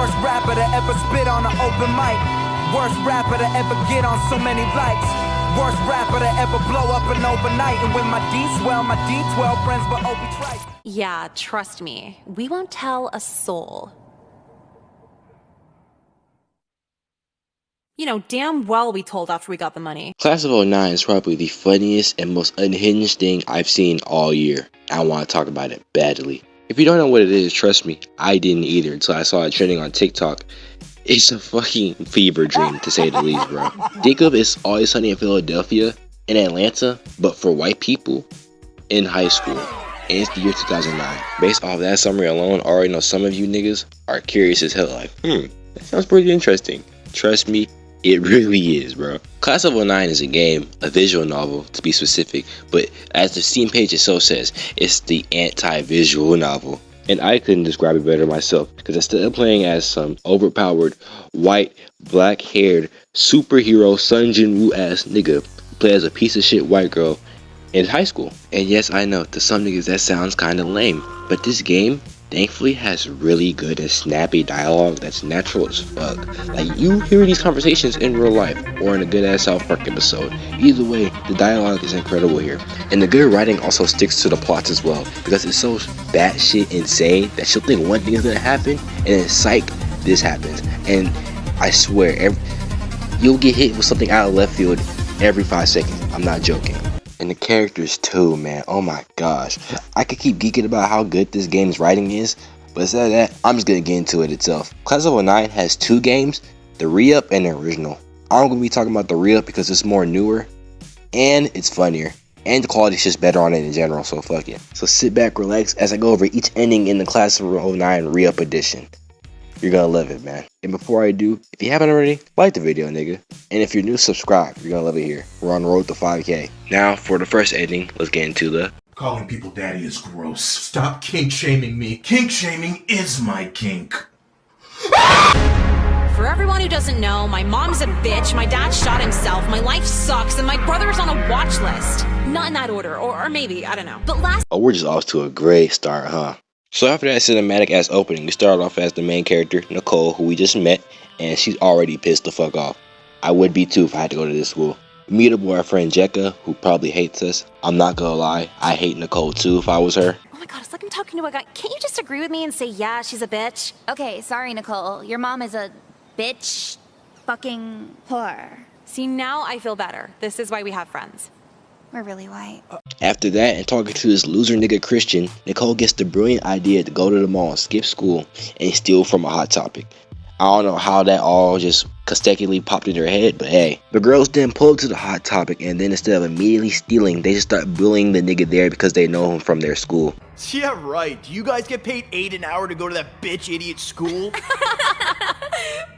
Worst rapper to ever spit on an open mic. Worst rapper to ever get on so many likes. Worst rapper to ever blow up an overnight. And when my D swell, my D12 friends but Opie Trice. Yeah, trust me, we won't tell a soul. You know, damn well we told after we got the money. Class of '09 is probably the funniest and most unhinged thing I've seen all year. I want to talk about it badly. If you don't know what it is, trust me, I didn't either until I saw it trending on TikTok. It's a fucking fever dream, to say the least, bro. Think of It's Always Sunny in Philadelphia, in Atlanta, but for white people in high school. And it's the year 2009. Based off that summary alone, I already know some of you niggas are curious as hell, like, that sounds pretty interesting. Trust me, it really is, bro. Class of '09 is a game, a visual novel to be specific, but as the Steam page itself says, it's the anti-visual novel. And I couldn't describe it better myself, because instead of playing as some overpowered, white, black-haired, superhero Sun Jin-woo ass nigga, play as a piece of shit white girl in high school. And yes, I know, to some niggas that sounds kinda lame, but this game thankfully has really good and snappy dialogue that's natural as fuck. Like, you hear these conversations in real life or in a good ass South Park episode. Either way, the dialogue is incredible here. And the good writing also sticks to the plots as well, because it's so batshit insane that you'll think one thing is gonna happen and then psych, this happens. And I swear, you'll get hit with something out of left field every 5 seconds. I'm not joking. And the characters too, man. Oh my gosh. I could keep geeking about how good this game's writing is, but instead of that, I'm just gonna get into it itself. Class of '09 has 2 games, the reup and the original. I'm gonna be talking about the reup because it's more newer, and it's funnier, and the quality's just better on it in general, so fuck it. So sit back, relax, as I go over each ending in the Class of '09 reup edition. You're gonna love it, man. And before I do, if you haven't already, like the video, nigga. And if you're new, subscribe. You're gonna love it here. We're on the road to 5K. Now, for the first ending, let's get into the... Calling people daddy is gross. Stop kink shaming me. Kink shaming is my kink. For everyone who doesn't know, my mom's a bitch, my dad shot himself, my life sucks, and my brother's on a watch list. Not in that order, or maybe, I don't know. But last... Oh, we're just off to a great start, huh? So after that cinematic ass opening, we start off as the main character, Nicole, who we just met, and she's already pissed the fuck off. I would be too if I had to go to this school. We meet her boyfriend Jekka, who probably hates us. I'm not gonna lie, I hate Nicole too if I was her. Oh my god, it's like I'm talking to a guy. Can't you just agree with me and say, yeah, she's a bitch? Okay, sorry, Nicole. Your mom is a bitch fucking whore. See, now I feel better. This is why we have friends. We're really white. After that, and talking to this loser nigga Christian, Nicole gets the brilliant idea to go to the mall, skip school, and steal from a Hot Topic. I don't know how that all just consecutively popped in her head, but hey. The girls then pull up to the Hot Topic, and then instead of immediately stealing, they just start bullying the nigga there because they know him from their school. Yeah, right. Do you guys get paid $8 an hour to go to that bitch idiot school?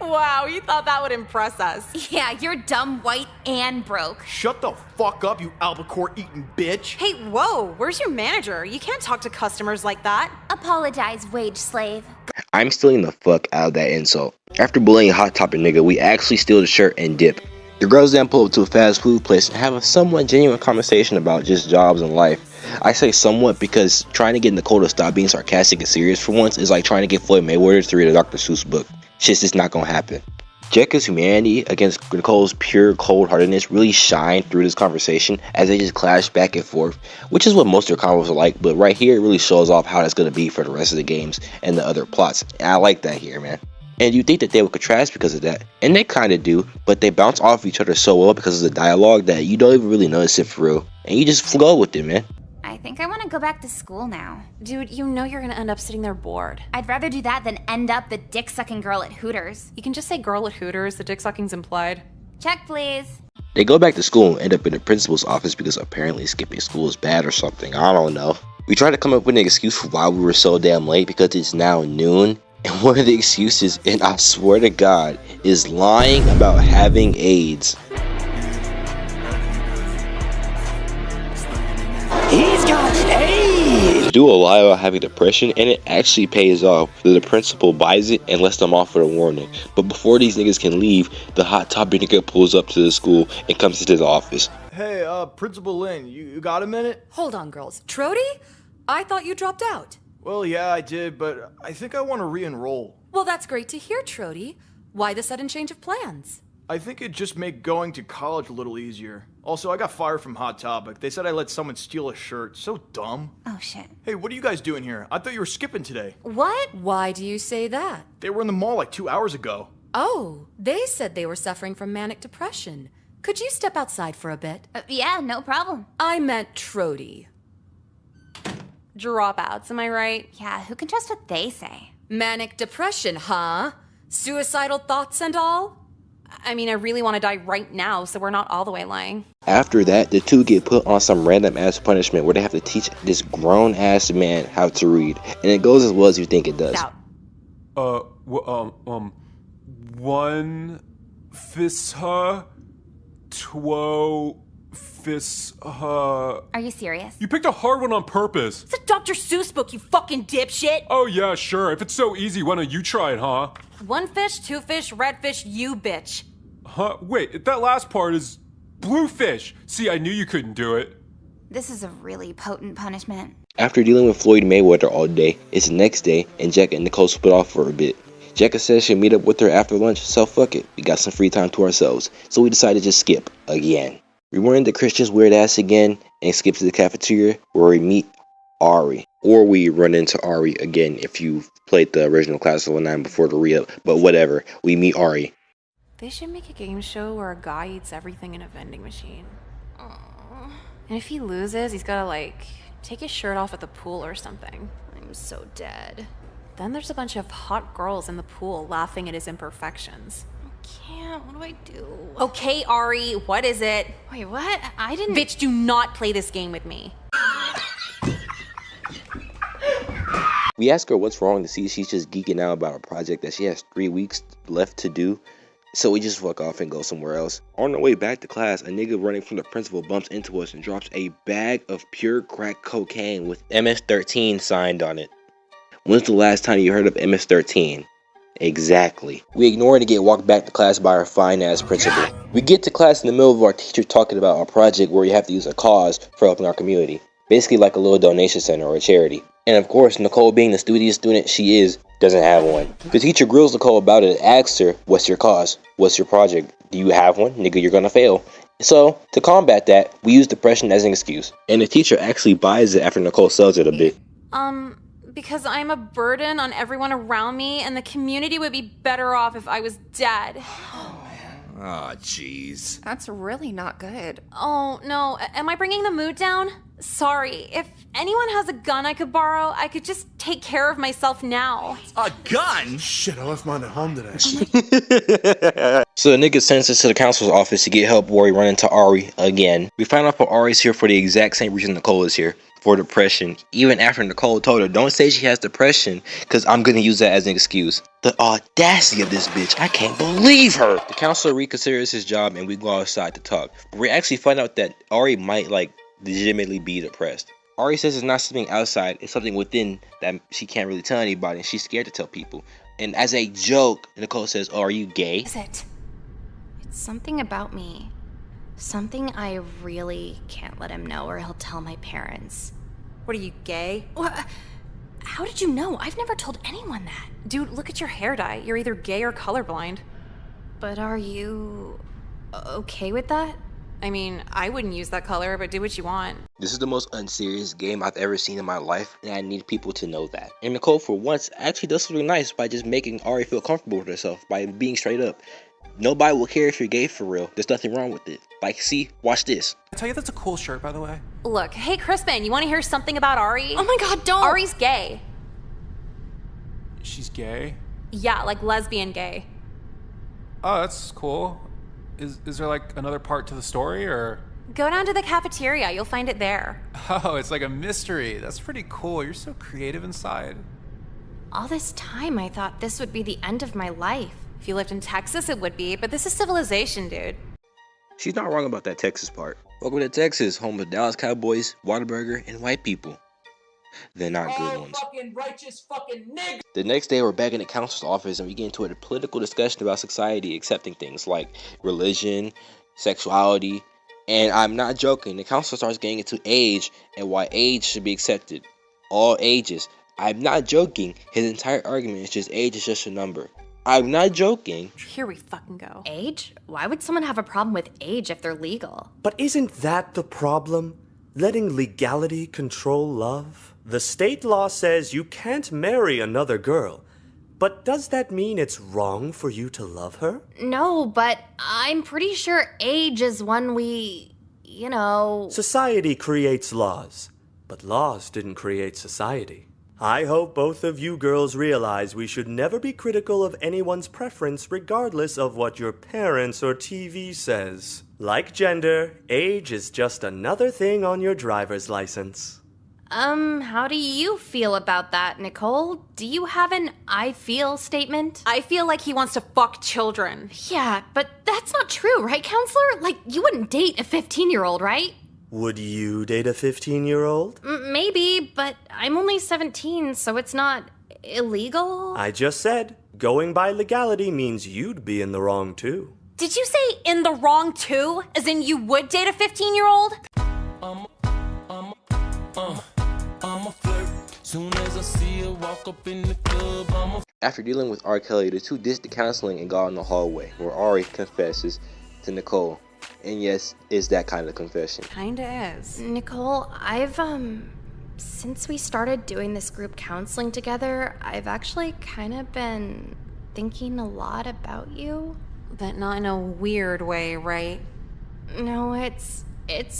Wow, you thought that would impress us. Yeah, you're dumb, white, and broke. Shut the fuck up, you albacore eating bitch. Hey, whoa, where's your manager? You can't talk to customers like that. Apologize, wage slave. I'm stealing the fuck out of that insult. After bullying a Hot Topic nigga, we actually steal the shirt and dip. The girls then pull up to a fast food place and have a somewhat genuine conversation about just jobs and life. I say somewhat because trying to get Nicole to stop being sarcastic and serious for once is like trying to get Floyd Mayweather to read a Dr. Seuss book. Shit's just not gonna happen. Jekka's humanity against Nicole's pure cold-heartedness really shine through this conversation as they just clash back and forth, which is what most of their combos are like, but right here it really shows off how that's gonna be for the rest of the games and the other plots. And I like that here, man. And you think that they would contrast because of that, and they kind of do, but they bounce off each other so well because of the dialogue that you don't even really notice it for real, and you just flow with it, man. I think I want to go back to school now. Dude, you know you're gonna end up sitting there bored. I'd rather do that than end up the dick-sucking girl at Hooters. You can just say girl at Hooters, the dick sucking's implied. Check, please. They go back to school and end up in the principal's office because apparently skipping school is bad or something, I don't know. We tried to come up with an excuse for why we were so damn late because it's now noon. And one of the excuses, and I swear to God, is lying about having AIDS. He's got AIDS! Do a lie about having depression, and it actually pays off. The principal buys it and lets them off with a warning. But before these niggas can leave, the Hot Topic nigga pulls up to the school and comes into the office. Hey, Principal Lin, you got a minute? Hold on, girls. Trody? I thought you dropped out. Well, yeah, I did, but I think I want to re-enroll. Well, that's great to hear, Trody. Why the sudden change of plans? I think it'd just make going to college a little easier. Also, I got fired from Hot Topic. They said I let someone steal a shirt. So dumb. Oh, shit. Hey, what are you guys doing here? I thought you were skipping today. What? Why do you say that? They were in the mall like 2 hours ago. Oh, they said they were suffering from manic depression. Could you step outside for a bit? Yeah, no problem. I meant Trody. Dropouts, am I right? Yeah, who can trust what they say? Manic depression, huh? Suicidal thoughts and all? I mean, I really want to die right now, so we're not all the way lying. After that, the two get put on some random ass punishment where they have to teach this grown ass man how to read, and it goes as well as you think it does. Out. One fisha, two fisha. Are you serious? You picked a hard one on purpose. It's a Dr. Seuss book, you fucking dipshit! Oh yeah, sure. If it's so easy, why don't you try it, huh? One fish, two fish, red fish, you bitch. Huh? Wait, that last part is blue fish. See, I knew you couldn't do it. This is a really potent punishment. After dealing with Floyd Mayweather all day, it's the next day, and Jack and Nicole split off for a bit. Jacka says she'll meet up with her after lunch, so fuck it, we got some free time to ourselves, so we decided to just skip, again. We run into Christian's weird ass again, and skip to the cafeteria, where we meet Ari. Or we run into Ari again if you played the original Class of 09 before the re-up, but whatever, we meet Ari. They should make a game show where a guy eats everything in a vending machine. Aww. And if he loses, he's gotta, like, take his shirt off at the pool or something. I'm so dead. Then there's a bunch of hot girls in the pool laughing at his imperfections. I can't. What do I do? Okay, Ari, what is it? Wait, what? I didn't... Bitch, do not play this game with me. We ask her what's wrong to see she's just geeking out about a project that she has 3 weeks left to do. So we just fuck off and go somewhere else. On the way back to class, a nigga running from the principal bumps into us and drops a bag of pure crack cocaine with MS-13 signed on it. When's the last time you heard of MS-13? Exactly. We ignore it and get walked back to class by our fine-ass principal. We get to class in the middle of our teacher talking about our project where we have to use a cause for helping our community. Basically like a little donation center or a charity. And of course, Nicole, being the studious student she is, doesn't have one. The teacher grills Nicole about it and asks her, what's your cause? What's your project? Do you have one? Nigga, you're gonna fail. So, to combat that, we use depression as an excuse. And the teacher actually buys it after Nicole sells it a bit. Because I'm a burden on everyone around me, and the community would be better off if I was dead. Oh, jeez. That's really not good. Oh, no. Am I bringing the mood down? Sorry. If anyone has a gun I could borrow, I could just take care of myself now. A gun? Shit, I left mine at home today. So the nigga sends us to the counselor's office to get help where we run into Ari again. We find out that Ari's here for the exact same reason Nicole is here. For depression, even after Nicole told her, don't say she has depression, because I'm going to use that as an excuse. The audacity of this bitch, I can't believe her! The counselor reconsiders his job and we go outside to talk. But we actually find out that Ari might, legitimately be depressed. Ari says it's not something outside, it's something within that she can't really tell anybody and she's scared to tell people. And as a joke, Nicole says, oh, are you gay? Is it? It's something about me. Something I really can't let him know or he'll tell my parents. What are you, gay? What? How did you know? I've never told anyone that. Dude, look at your hair dye. You're either gay or colorblind. But are you okay with that? I mean, I wouldn't use that color, but do what you want. This is the most unserious game I've ever seen in my life, and I need people to know that. And Nicole, for once, actually does something nice by just making Ari feel comfortable with herself, by being straight up. Nobody will care if you're gay for real. There's nothing wrong with it. Like, see, watch this. I tell you, that's a cool shirt, by the way. Look, hey, Crispin, you want to hear something about Ari? Oh my god, don't! Ari's gay. She's gay? Yeah, like lesbian gay. Oh, that's cool. Is there like another part to the story, or? Go down to the cafeteria, you'll find it there. Oh, it's like a mystery. That's pretty cool. You're so creative inside. All this time I thought this would be the end of my life. If you lived in Texas, it would be, but this is civilization, dude. She's not wrong about that Texas part. Welcome to Texas, home of Dallas Cowboys, Whataburger, and white people. They're not good ones. Fucking righteous fucking nigga. The next day, we're back in the counselor's office and we get into a political discussion about society accepting things like religion, sexuality, and I'm not joking, the counselor starts getting into age and why age should be accepted. All ages. I'm not joking. His entire argument is just age is just a number. I'm not joking. Here we fucking go. Age? Why would someone have a problem with age if they're legal? But isn't that the problem? Letting legality control love? The state law says you can't marry another girl. But does that mean it's wrong for you to love her? No, but I'm pretty sure age is one we, Society creates laws, but laws didn't create society. I hope both of you girls realize we should never be critical of anyone's preference regardless of what your parents or TV says. Like gender, age is just another thing on your driver's license. How do you feel about that, Nicole? Do you have an I feel statement? I feel like he wants to fuck children. Yeah, but that's not true, right, counselor? Like, you wouldn't date a 15-year-old, right? Would you date a 15-year-old? Maybe, but I'm only 17, so it's not illegal. I just said, going by legality means you'd be in the wrong too. Did you say in the wrong too? As in you would date a 15-year-old? I'm a flirt. Soon as I see her walk up in the club, After dealing with R. Kelly, the two ditched the counseling and got in the hallway, where Ari confesses to Nicole. And yes, it's that kind of confession. Kinda is. Nicole, I've, since we started doing this group counseling together, I've actually kind of been thinking a lot about you. But not in a weird way, right? No, it's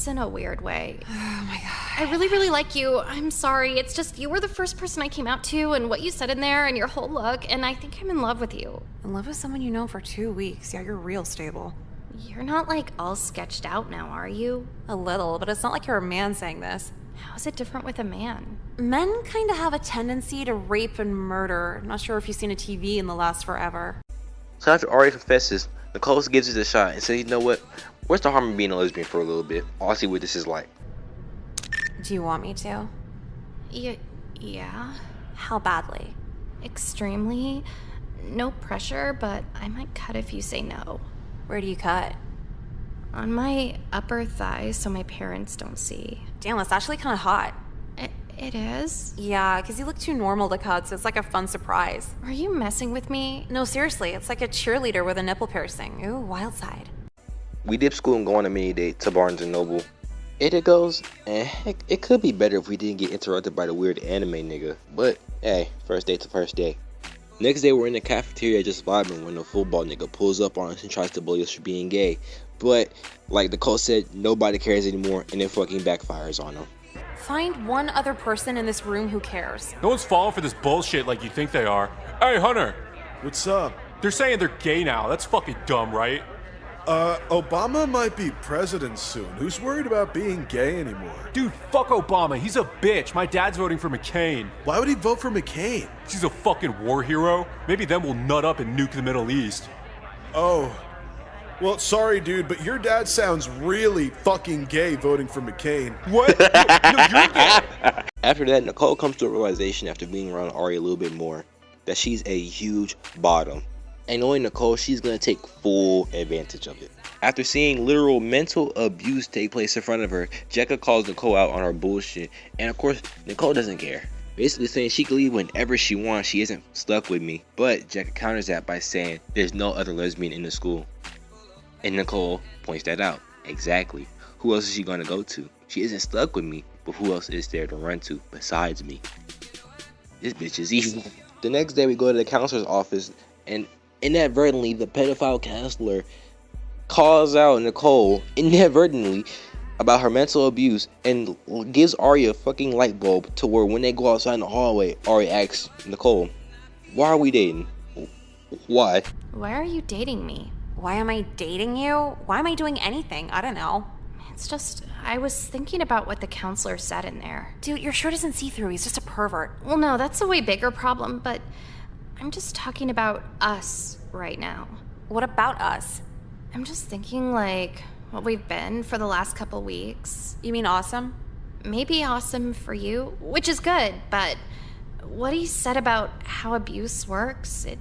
in a weird way. Oh my god. I really, really like you. I'm sorry. It's just you were the first person I came out to, and what you said in there, and your whole look, and I think I'm in love with you. In love with someone you know for 2 weeks. Yeah, you're real stable. You're not, like, all sketched out now, are you? A little, but it's not like you're a man saying this. How is it different with a man? Men kind of have a tendency to rape and murder. I'm not sure if you've seen a TV in the last forever. So after Ari confesses, Nicole gives it a shot and says, you know what? What's the harm in being a lesbian for a little bit? I'll see what this is like. Do you want me to? Yeah. How badly? Extremely. No pressure, but I might cut if you say no. Where do you cut? On my upper thigh so my parents don't see. Damn, that's actually kind of hot. It is? Yeah, because you look too normal to cut, so it's like a fun surprise. Are you messing with me? No, seriously, it's like a cheerleader with a nipple piercing. Ooh, wild side. We dip school and go on a mini date to Barnes & Noble. It goes, heck, it could be better if we didn't get interrupted by the weird anime nigga. But, hey, first date's the first day. Next day, we're in the cafeteria just vibing when the football nigga pulls up on us and tries to bully us for being gay. But, like Nicole said, nobody cares anymore, and it fucking backfires on him. Find one other person in this room who cares. No one's falling for this bullshit like you think they are. Hey, Hunter. What's up? They're saying they're gay now. That's fucking dumb, right? Obama might be president soon. Who's worried about being gay anymore? Dude, fuck Obama. He's a bitch. My dad's voting for McCain. Why would he vote for McCain? He's a fucking war hero. Maybe then we'll nut up and nuke the Middle East. Oh. Well, sorry, dude, but your dad sounds really fucking gay voting for McCain. What? No, you're gay. After that, Nicole comes to a realization after being around Ari a little bit more that she's a huge bottom. And knowing Nicole, she's going to take full advantage of it. After seeing literal mental abuse take place in front of her, Jekka calls Nicole out on her bullshit. And of course, Nicole doesn't care. Basically saying she can leave whenever she wants, she isn't stuck with me. But Jekka counters that by saying there's no other lesbian in the school. And Nicole points that out. Exactly. Who else is she going to go to? She isn't stuck with me, but who else is there to run to besides me? This bitch is evil. The next day we go to the counselor's office, and inadvertently the pedophile counselor calls out Nicole inadvertently about her mental abuse and gives Ari a fucking light bulb to where when they go outside in the hallway, Ari asks Nicole, why are we dating? Why? Why are you dating me? Why am I dating you? Why am I doing anything? I don't know. It's just, I was thinking about what the counselor said in there. Dude, your shirt isn't see-through. He's just a pervert. Well, no, that's a way bigger problem, but I'm just talking about us right now. What about us? I'm just thinking, like, what we've been for the last couple weeks. You mean awesome? Maybe awesome for you, which is good, but what he said about how abuse works, it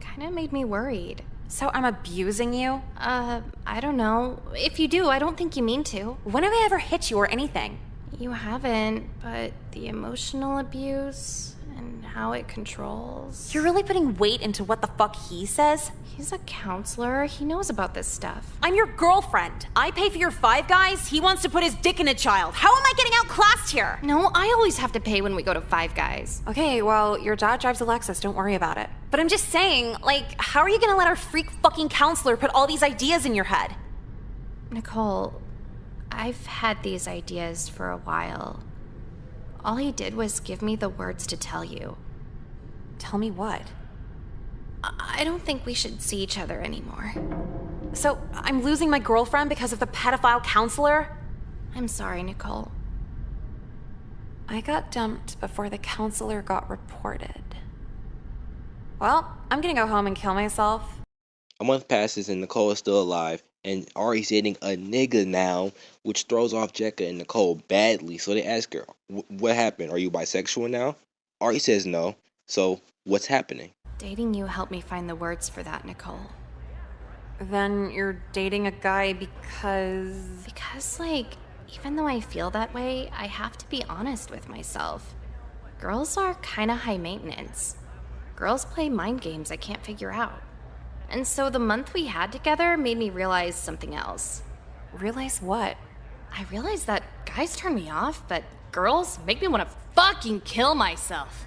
kind of made me worried. So I'm abusing you? I don't know. If you do, I don't think you mean to. When have I ever hit you or anything? You haven't, but the emotional abuse and how it controls. You're really putting weight into what the fuck he says? He's a counselor. He knows about this stuff. I'm your girlfriend. I pay for your Five Guys. He wants to put his dick in a child. How am I getting outclassed here? No, I always have to pay when we go to Five Guys. Okay, well, your dad drives a Lexus. Don't worry about it. But I'm just saying, like, how are you gonna let our freak fucking counselor put all these ideas in your head? Nicole, I've had these ideas for a while. All he did was give me the words to tell you. Tell me what? I don't think we should see each other anymore. So, I'm losing my girlfriend because of the pedophile counselor? I'm sorry, Nicole. I got dumped before the counselor got reported. Well, I'm gonna go home and kill myself. A month passes and Nicole is still alive, and Ari's dating a nigga now, which throws off Jekka and Nicole badly. So they ask her, what happened? Are you bisexual now? Ari says no. So what's happening? Dating you helped me find the words for that, Nicole. Then you're dating a guy because... Because, like, even though I feel that way, I have to be honest with myself. Girls are kinda high maintenance. Girls play mind games I can't figure out. And so the month we had together made me realize something else. Realize what? I realized that guys turn me off, but girls make me want to fucking kill myself.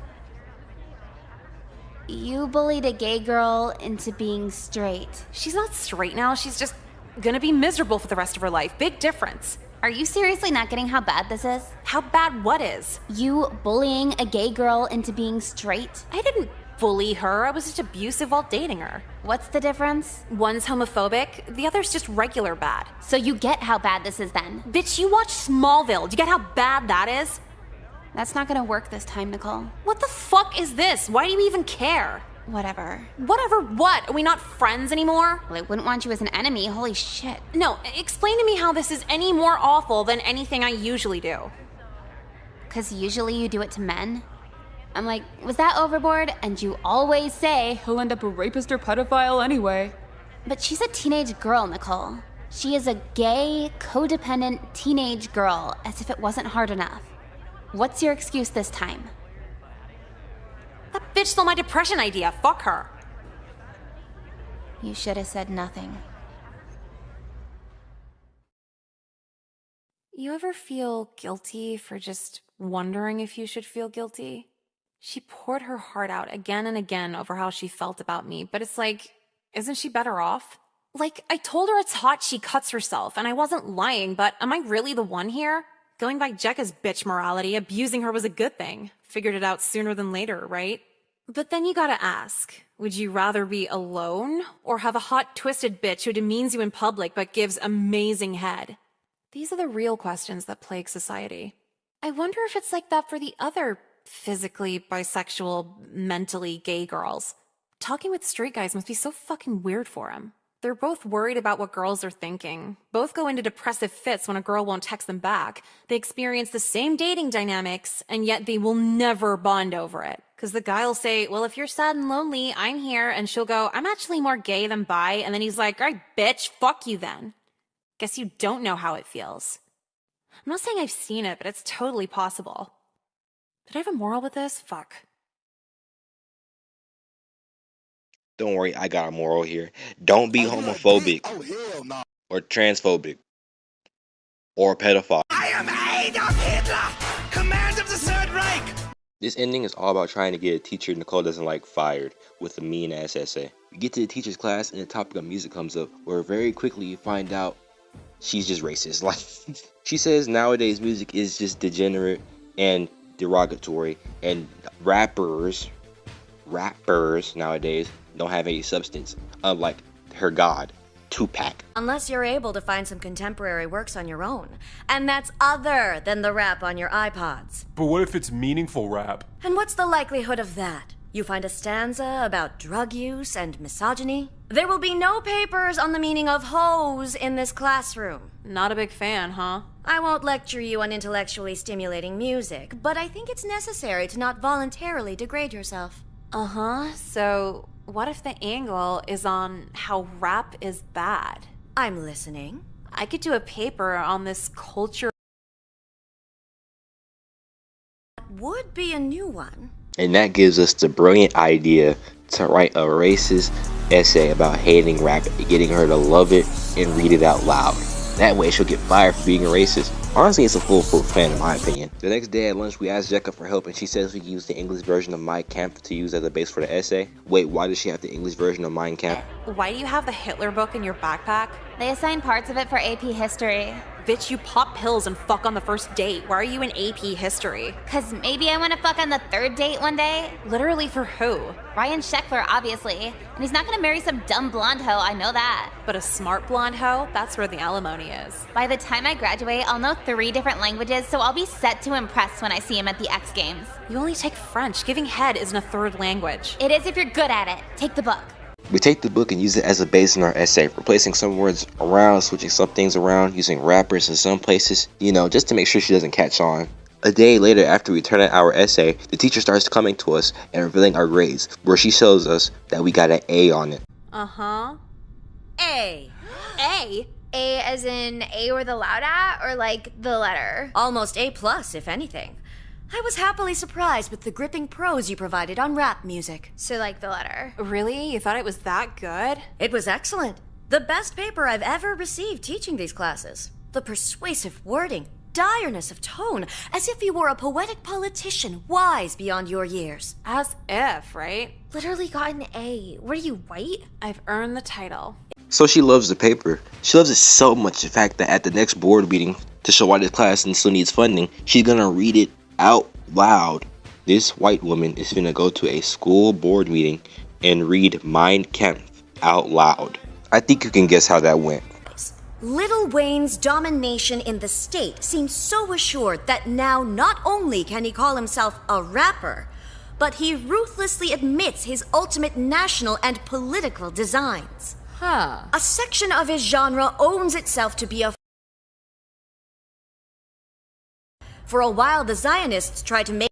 You bullied a gay girl into being straight. She's not straight now, she's just gonna be miserable for the rest of her life. Big difference. Are you seriously not getting how bad this is? How bad what is? You bullying a gay girl into being straight? I didn't bully her, I was just abusive while dating her. What's the difference? One's homophobic, the other's just regular bad. So you get how bad this is then? Bitch, you watch Smallville, do you get how bad that is? That's not gonna work this time, Nicole. What the fuck is this? Why do you even care? Whatever. Whatever what? Are we not friends anymore? Well, I wouldn't want you as an enemy, holy shit. No, explain to me how this is any more awful than anything I usually do. 'Cause usually you do it to men? I'm like, was that overboard? And you always say, he'll end up a rapist or pedophile anyway. But she's a teenage girl, Nicole. She is a gay, codependent teenage girl, as if it wasn't hard enough. What's your excuse this time? That bitch stole my depression idea, fuck her. You should have said nothing. You ever feel guilty for just wondering if you should feel guilty? She poured her heart out again and again over how she felt about me, but it's like, isn't she better off? Like, I told her it's hot she cuts herself, and I wasn't lying, but am I really the one here? Going by Jekka's bitch morality, abusing her was a good thing. Figured it out sooner than later, right? But then you gotta ask, would you rather be alone or have a hot, twisted bitch who demeans you in public but gives amazing head? These are the real questions that plague society. I wonder if it's like that for the other physically bisexual, mentally gay girls. Talking with straight guys must be so fucking weird for them. They're both worried about what girls are thinking. Both go into depressive fits when a girl won't text them back. They experience the same dating dynamics, and yet they will never bond over it. Because the guy will say, well, if you're sad and lonely, I'm here. And she'll go, I'm actually more gay than bi. And then he's like, all right, bitch, fuck you then. Guess you don't know how it feels. I'm not saying I've seen it, but it's totally possible. Did I have a moral with this? Fuck. Don't worry, I got a moral here. Don't be homophobic or transphobic or pedophile. I am Adolf Hitler, command of the Third Reich. This ending is all about trying to get a teacher Nicole doesn't like fired with a mean ass essay. We get to the teacher's class and the topic of music comes up, where very quickly you find out she's just racist. Like, she says nowadays music is just degenerate and derogatory, and rappers nowadays don't have any substance, unlike her god, Tupac. Unless you're able to find some contemporary works on your own, and that's other than the rap on your iPods. But what if it's meaningful rap? And what's the likelihood of that? You find a stanza about drug use and misogyny? There will be no papers on the meaning of hoes in this classroom. Not a big fan, huh? I won't lecture you on intellectually stimulating music, but I think it's necessary to not voluntarily degrade yourself. Uh-huh, so what if the angle is on how rap is bad? I'm listening. I could do a paper on this culture would be a new one. And that gives us the brilliant idea to write a racist essay about hating rap and getting her to love it and read it out loud. That way she'll get fired for being a racist. Honestly, it's a foolproof plan in my opinion. The next day at lunch, we asked Jekka for help and she says we can use the English version of Mein Kampf to use as a base for the essay. Wait, why does she have the English version of Mein Kampf? Why do you have the Hitler book in your backpack? They assign parts of it for AP history. Bitch, you pop pills and fuck on the first date. Why are you in AP history? Cause maybe I wanna fuck on the third date one day? Literally for who? Ryan Sheckler, obviously. And he's not gonna marry some dumb blonde hoe, I know that. But a smart blonde hoe? That's where the alimony is. By the time I graduate, I'll know 3 different languages, so I'll be set to impress when I see him at the X Games. You only take French. Giving head isn't a third language. It is if you're good at it. Take the book. We take the book and use it as a base in our essay, replacing some words around, switching some things around, using rappers in some places, just to make sure she doesn't catch on. A day later, after we turn in our essay, the teacher starts coming to us and revealing our grades, where she shows us that we got an A on it. Uh-huh. A. A? A as in A or the loud at, or like the letter? Almost A+, if anything. I was happily surprised with the gripping prose you provided on rap music. So like the letter. Really? You thought it was that good? It was excellent. The best paper I've ever received teaching these classes. The persuasive wording, direness of tone, as if you were a poetic politician wise beyond your years. As if, right? Literally got an A. What are you, white? I've earned the title. So she loves the paper. She loves it so much, in fact, that at the next board meeting, to show why this class still needs funding, she's gonna read it out loud. This white woman is gonna go to a school board meeting and read Mein Kampf out loud. I think you can guess how that went. Lil Wayne's domination in the state seems so assured that now not only can he call himself a rapper, but he ruthlessly admits his ultimate national and political designs. Huh. A section of his genre owns itself to be a... For a while, the Zionists tried to make...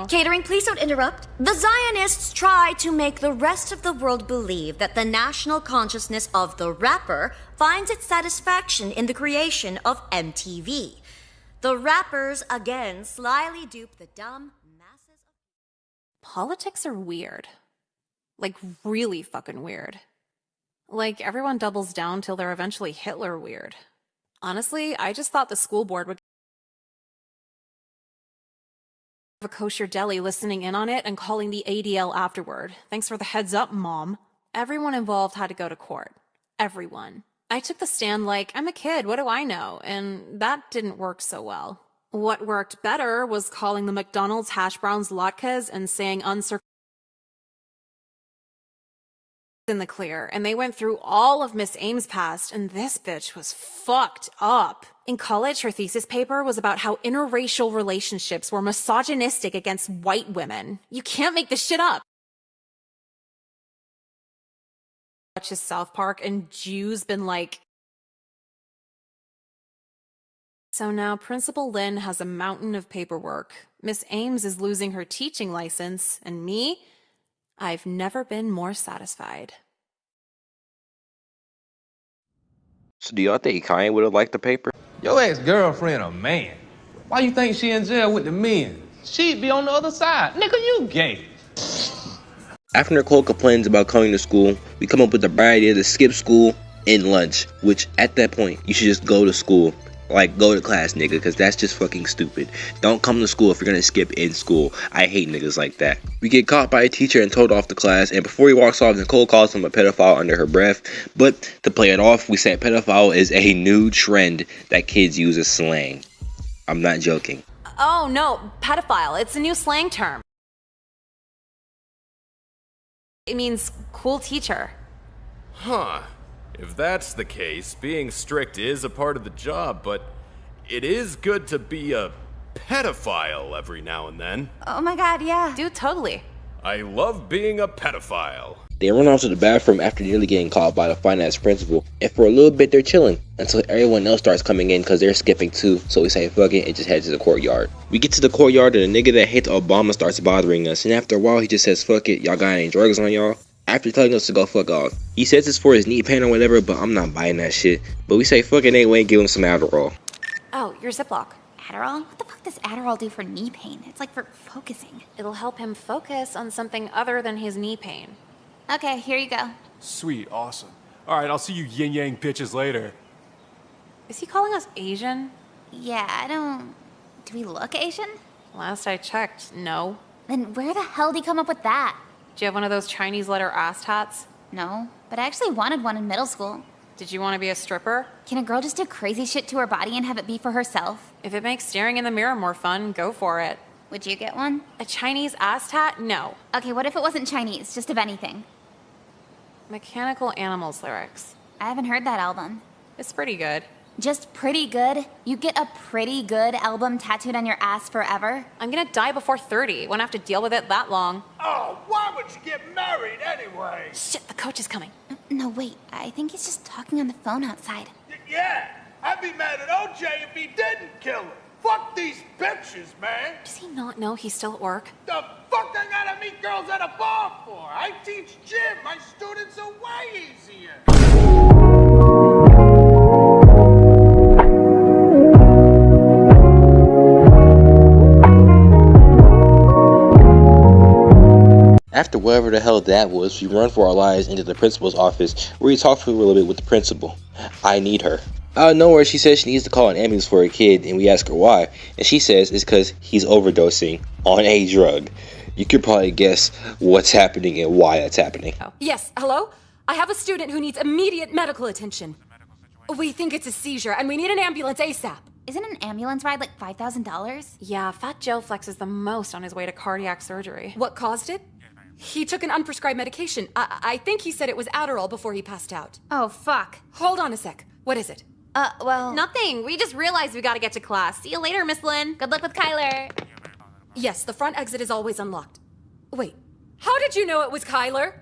Catering, please don't interrupt. The Zionists try to make the rest of the world believe that the national consciousness of the rapper finds its satisfaction in the creation of MTV. The rappers again slyly dupe the dumb masses of... Politics are weird. Like, really fucking weird. Like, everyone doubles down till they're eventually Hitler weird. Honestly, I just thought the school board would have a kosher deli listening in on it and calling the ADL afterward. Thanks for the heads up, Mom. Everyone involved had to go to court. Everyone. I took the stand like, I'm a kid, what do I know? And that didn't work so well. What worked better was calling the McDonald's hash browns latkes and saying uncircumcised in the clear, and they went through all of Miss Ames' past, and this bitch was fucked up. In college, her thesis paper was about how interracial relationships were misogynistic against white women. You can't make this shit up. Watches South Park, and Jews been like... So now Principal Lynn has a mountain of paperwork. Miss Ames is losing her teaching license, and me? I've never been more satisfied. So do y'all think Kanye would have liked the paper? Your ex-girlfriend a man. Why you think she in jail with the men? She'd be on the other side. Nigga, you gay. After Nicole complains about coming to school, we come up with the bright idea to skip school and lunch, which at that point, you should just go to school. Like, go to class, nigga, because that's just fucking stupid. Don't come to school if you're gonna skip in school. I hate niggas like that. We get caught by a teacher and told off the class, and before he walks off, Nicole calls him a pedophile under her breath. But to play it off, we said pedophile is a new trend that kids use as slang. I'm not joking. Oh no, pedophile. It's a new slang term. It means cool teacher. Huh. If that's the case, being strict is a part of the job, but it is good to be a pedophile every now and then. Oh my god, yeah. Dude, totally. I love being a pedophile. They run off to the bathroom after nearly getting caught by the finance principal, and for a little bit they're chilling until everyone else starts coming in because they're skipping too. So we say fuck it and just head to the courtyard. We get to the courtyard and the nigga that hates Obama starts bothering us, and after a while he just says fuck it, y'all got any drugs on y'all? After telling us to go fuck off. He says it's for his knee pain or whatever, but I'm not buying that shit. But we say fuck it anyway and give him some Adderall. Oh, your Ziploc. Adderall? What the fuck does Adderall do for knee pain? It's like for focusing. It'll help him focus on something other than his knee pain. Okay, here you go. Sweet, awesome. All right, I'll see you yin-yang bitches later. Is he calling us Asian? Yeah, Do we look Asian? Last I checked, no. Then where the hell did he come up with that? Do you have one of those Chinese letter ass tats? No, but I actually wanted one in middle school. Did you want to be a stripper? Can a girl just do crazy shit to her body and have it be for herself? If it makes staring in the mirror more fun, go for it. Would you get one? A Chinese ass tat? No. Okay, what if it wasn't Chinese, just of anything? Mechanical Animals lyrics. I haven't heard that album. It's pretty good. Just pretty good? You get a pretty good album tattooed on your ass forever? I'm gonna die before 30. Won't have to deal with it that long. Oh, why would you get married anyway? Shit, the coach is coming. No, wait. I think he's just talking on the phone outside. Yeah, I'd be mad at OJ if he didn't kill her. Fuck these bitches, man. Does he not know he's still at work? The fuck I gotta meet girls at a bar for? I teach gym. My students are way easier. After whatever the hell that was, we run for our lives into the principal's office, where we talk for a little bit with the principal. I need her. Out of nowhere, she says she needs to call an ambulance for her kid, and we ask her why, and she says it's because he's overdosing on a drug. You could probably guess what's happening and why it's happening. Yes, hello? I have a student who needs immediate medical attention. We think it's a seizure, and we need an ambulance ASAP. Isn't an ambulance ride like $5,000? Yeah, Fat Joe flexes the most on his way to cardiac surgery. What caused it? He took an unprescribed medication. I think he said it was Adderall before he passed out. Oh, fuck. Hold on a sec. What is it? Well... Nothing. We just realized we gotta get to class. See you later, Miss Lynn. Good luck with Kyler. Yes, the front exit is always unlocked. Wait, how did you know it was Kyler?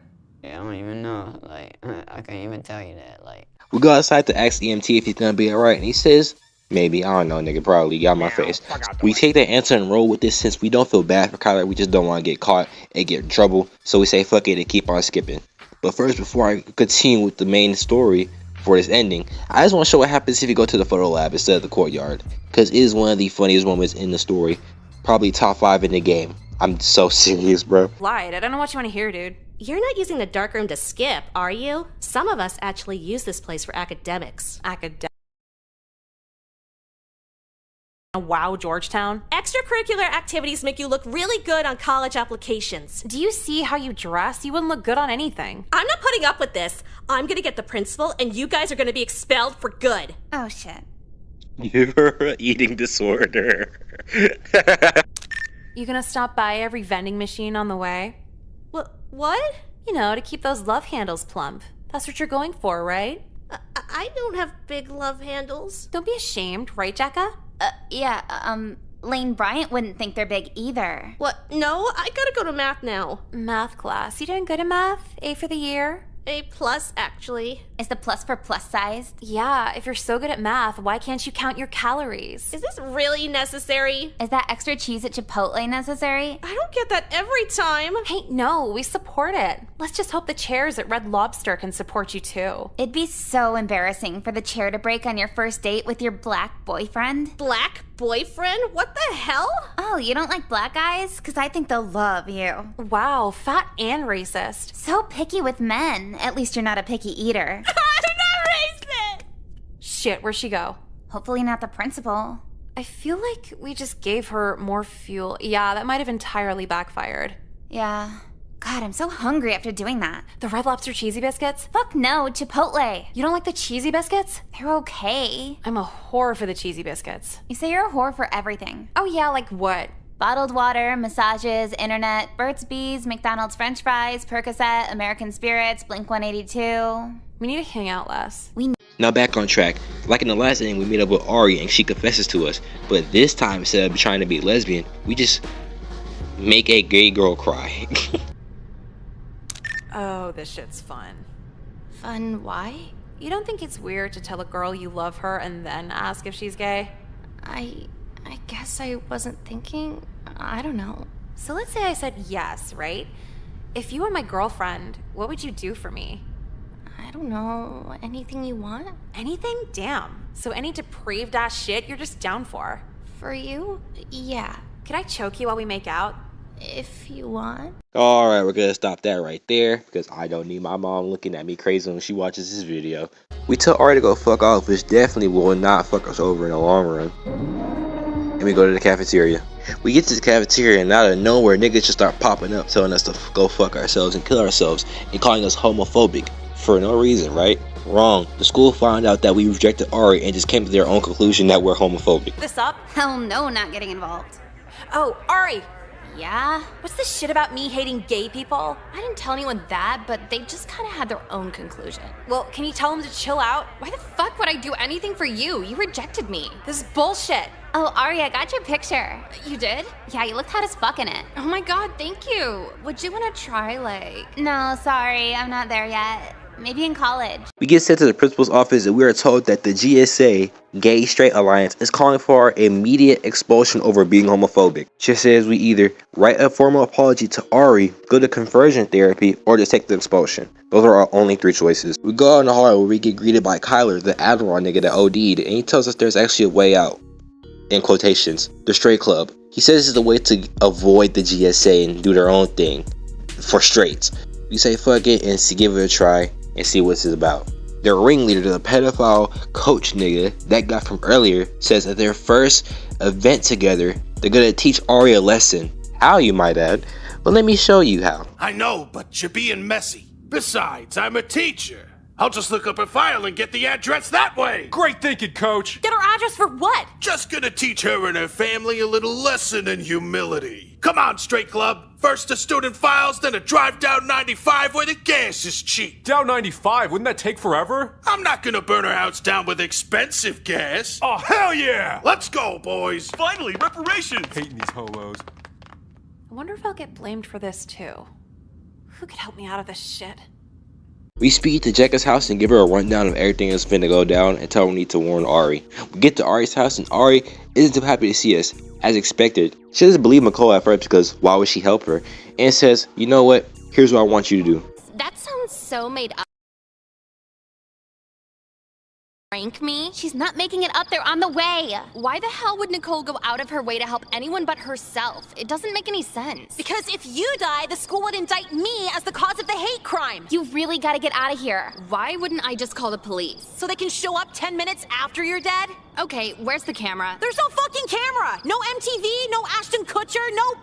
Yeah, I don't even know. Like, I can't even tell you that. Like, we go outside to ask EMT if he's gonna be alright, and he says, maybe. I don't know, nigga. Probably. Got my face. We take that answer and roll with this since we don't feel bad for Kyler. We just don't want to get caught and get in trouble. So we say fuck it and keep on skipping. But first, before I continue with the main story for this ending, I just want to show what happens if you go to the photo lab instead of the courtyard. Because it is one of the funniest moments in the story. Probably top 5 in the game. I'm so serious, bro. Lied. I don't know what you want to hear, dude. You're not using the dark room to skip, are you? Some of us actually use this place for academics. Wow, Georgetown. Extracurricular activities make you look really good on college applications. Do you see how you dress? You wouldn't look good on anything. I'm not putting up with this. I'm gonna get the principal, and you guys are gonna be expelled for good. Oh, shit. You're eating disorder. You gonna stop by every vending machine on the way? What? You know, to keep those love handles plump. That's what you're going for, right? I don't have big love handles. Don't be ashamed, right, Jekka? Lane Bryant wouldn't think they're big either. What? No, I gotta go to math now. Math class. You doing good in math? A for the year? A+, actually. Is the plus for plus sized? Yeah, if you're so good at math, why can't you count your calories? Is this really necessary? Is that extra cheese at Chipotle necessary? I don't get that every time. Hey, no, we support it. Let's just hope the chairs at Red Lobster can support you too. It'd be so embarrassing for the chair to break on your first date with your black boyfriend. Black boyfriend? What the hell? Oh, you don't like black guys? Because I think they'll love you. Wow, fat and racist. So picky with men. At least you're not a picky eater. I'm not racist! Shit, where'd she go? Hopefully not the principal. I feel like we just gave her more fuel. Yeah, that might have entirely backfired. Yeah. God, I'm so hungry after doing that. The Red Lobster cheesy biscuits? Fuck no, Chipotle. You don't like the cheesy biscuits? They're okay. I'm a whore for the cheesy biscuits. You say you're a whore for everything. Oh yeah, like what? Bottled water, massages, internet, Burt's Bees, McDonald's French fries, Percocet, American Spirits, Blink-182. We need to hang out less. Now back on track. Like in the last ending, we meet up with Ari and she confesses to us. But this time, instead of trying to be lesbian, we just make a gay girl cry. Oh, this shit's fun. Fun why? You don't think it's weird to tell a girl you love her and then ask if she's gay? I guess I wasn't thinking. I don't know. So let's say I said yes, right? If you were my girlfriend, what would you do for me? I don't know. Anything you want? Anything? Damn. So any depraved ass shit you're just down for? For you? Yeah. Can I choke you while we make out? If you want. Alright, we're gonna stop that right there because I don't need my mom looking at me crazy when she watches this video. We tell Ari to go fuck off, which definitely will not fuck us over in the long run. And we go to the cafeteria. We get to the cafeteria and out of nowhere niggas just start popping up telling us to go fuck ourselves and kill ourselves and calling us homophobic for no reason, right? Wrong. The school found out that we rejected Ari and just came to their own conclusion that we're homophobic. This up? Hell no, not getting involved. Oh, Ari! Yeah? What's this shit about me hating gay people? I didn't tell anyone that, but they just kind of had their own conclusion. Well, can you tell them to chill out? Why the fuck would I do anything for you? You rejected me. This is bullshit. Oh, Ari, I got your picture. You did? Yeah, you looked hot as fuck in it. Oh my god, thank you. Would you want to try, like... No, sorry, I'm not there yet. Maybe in college. We get sent to the principal's office and we are told that the GSA, Gay Straight Alliance, is calling for our immediate expulsion over being homophobic. She says we either write a formal apology to Ari, go to conversion therapy, or just take the expulsion. Those are our only three choices. We go out in the hall where we get greeted by Kyler, the Adderall nigga that OD'd, and he tells us there's actually a way out. In quotations, the straight club. He says this is a way to avoid the GSA and do their own thing for straights. We say fuck it and give it a try and see what this is about. Their ringleader, the pedophile coach nigga, that guy from earlier, says that their first event together, they're gonna teach Ari a lesson. How, you might add? Well, let me show you how. I know, but you're being messy. Besides, I'm a teacher. I'll just look up a file and get the address that way. Great thinking, coach. Get her address for what? Just gonna teach her and her family a little lesson in humility. Come on, straight club. First a student files, then a drive down 95 where the gas is cheap. Down 95? Wouldn't that take forever? I'm not gonna burn her house down with expensive gas. Oh, hell yeah! Let's go, boys. Finally, reparations! Hating these holos. I wonder if I'll get blamed for this too. Who could help me out of this shit? We speed to Jekka's house and give her a rundown of everything that's finna go down and tell her we need to warn Ari. We get to Ari's house and Ari isn't too happy to see us, as expected. She doesn't believe McCall at first because why would she help her? And says, you know what, here's what I want you to do. That sounds so made up. Prank me? She's not making it up there on the way. Why the hell would Nicole go out of her way to help anyone but herself? It doesn't make any sense. Because if you die, the school would indict me as the cause of the hate crime. You really gotta get out of here. Why wouldn't I just call the police? So they can show up 10 minutes after you're dead? Okay, where's the camera? There's no fucking camera! No MTV, no Ashton Kutcher, no...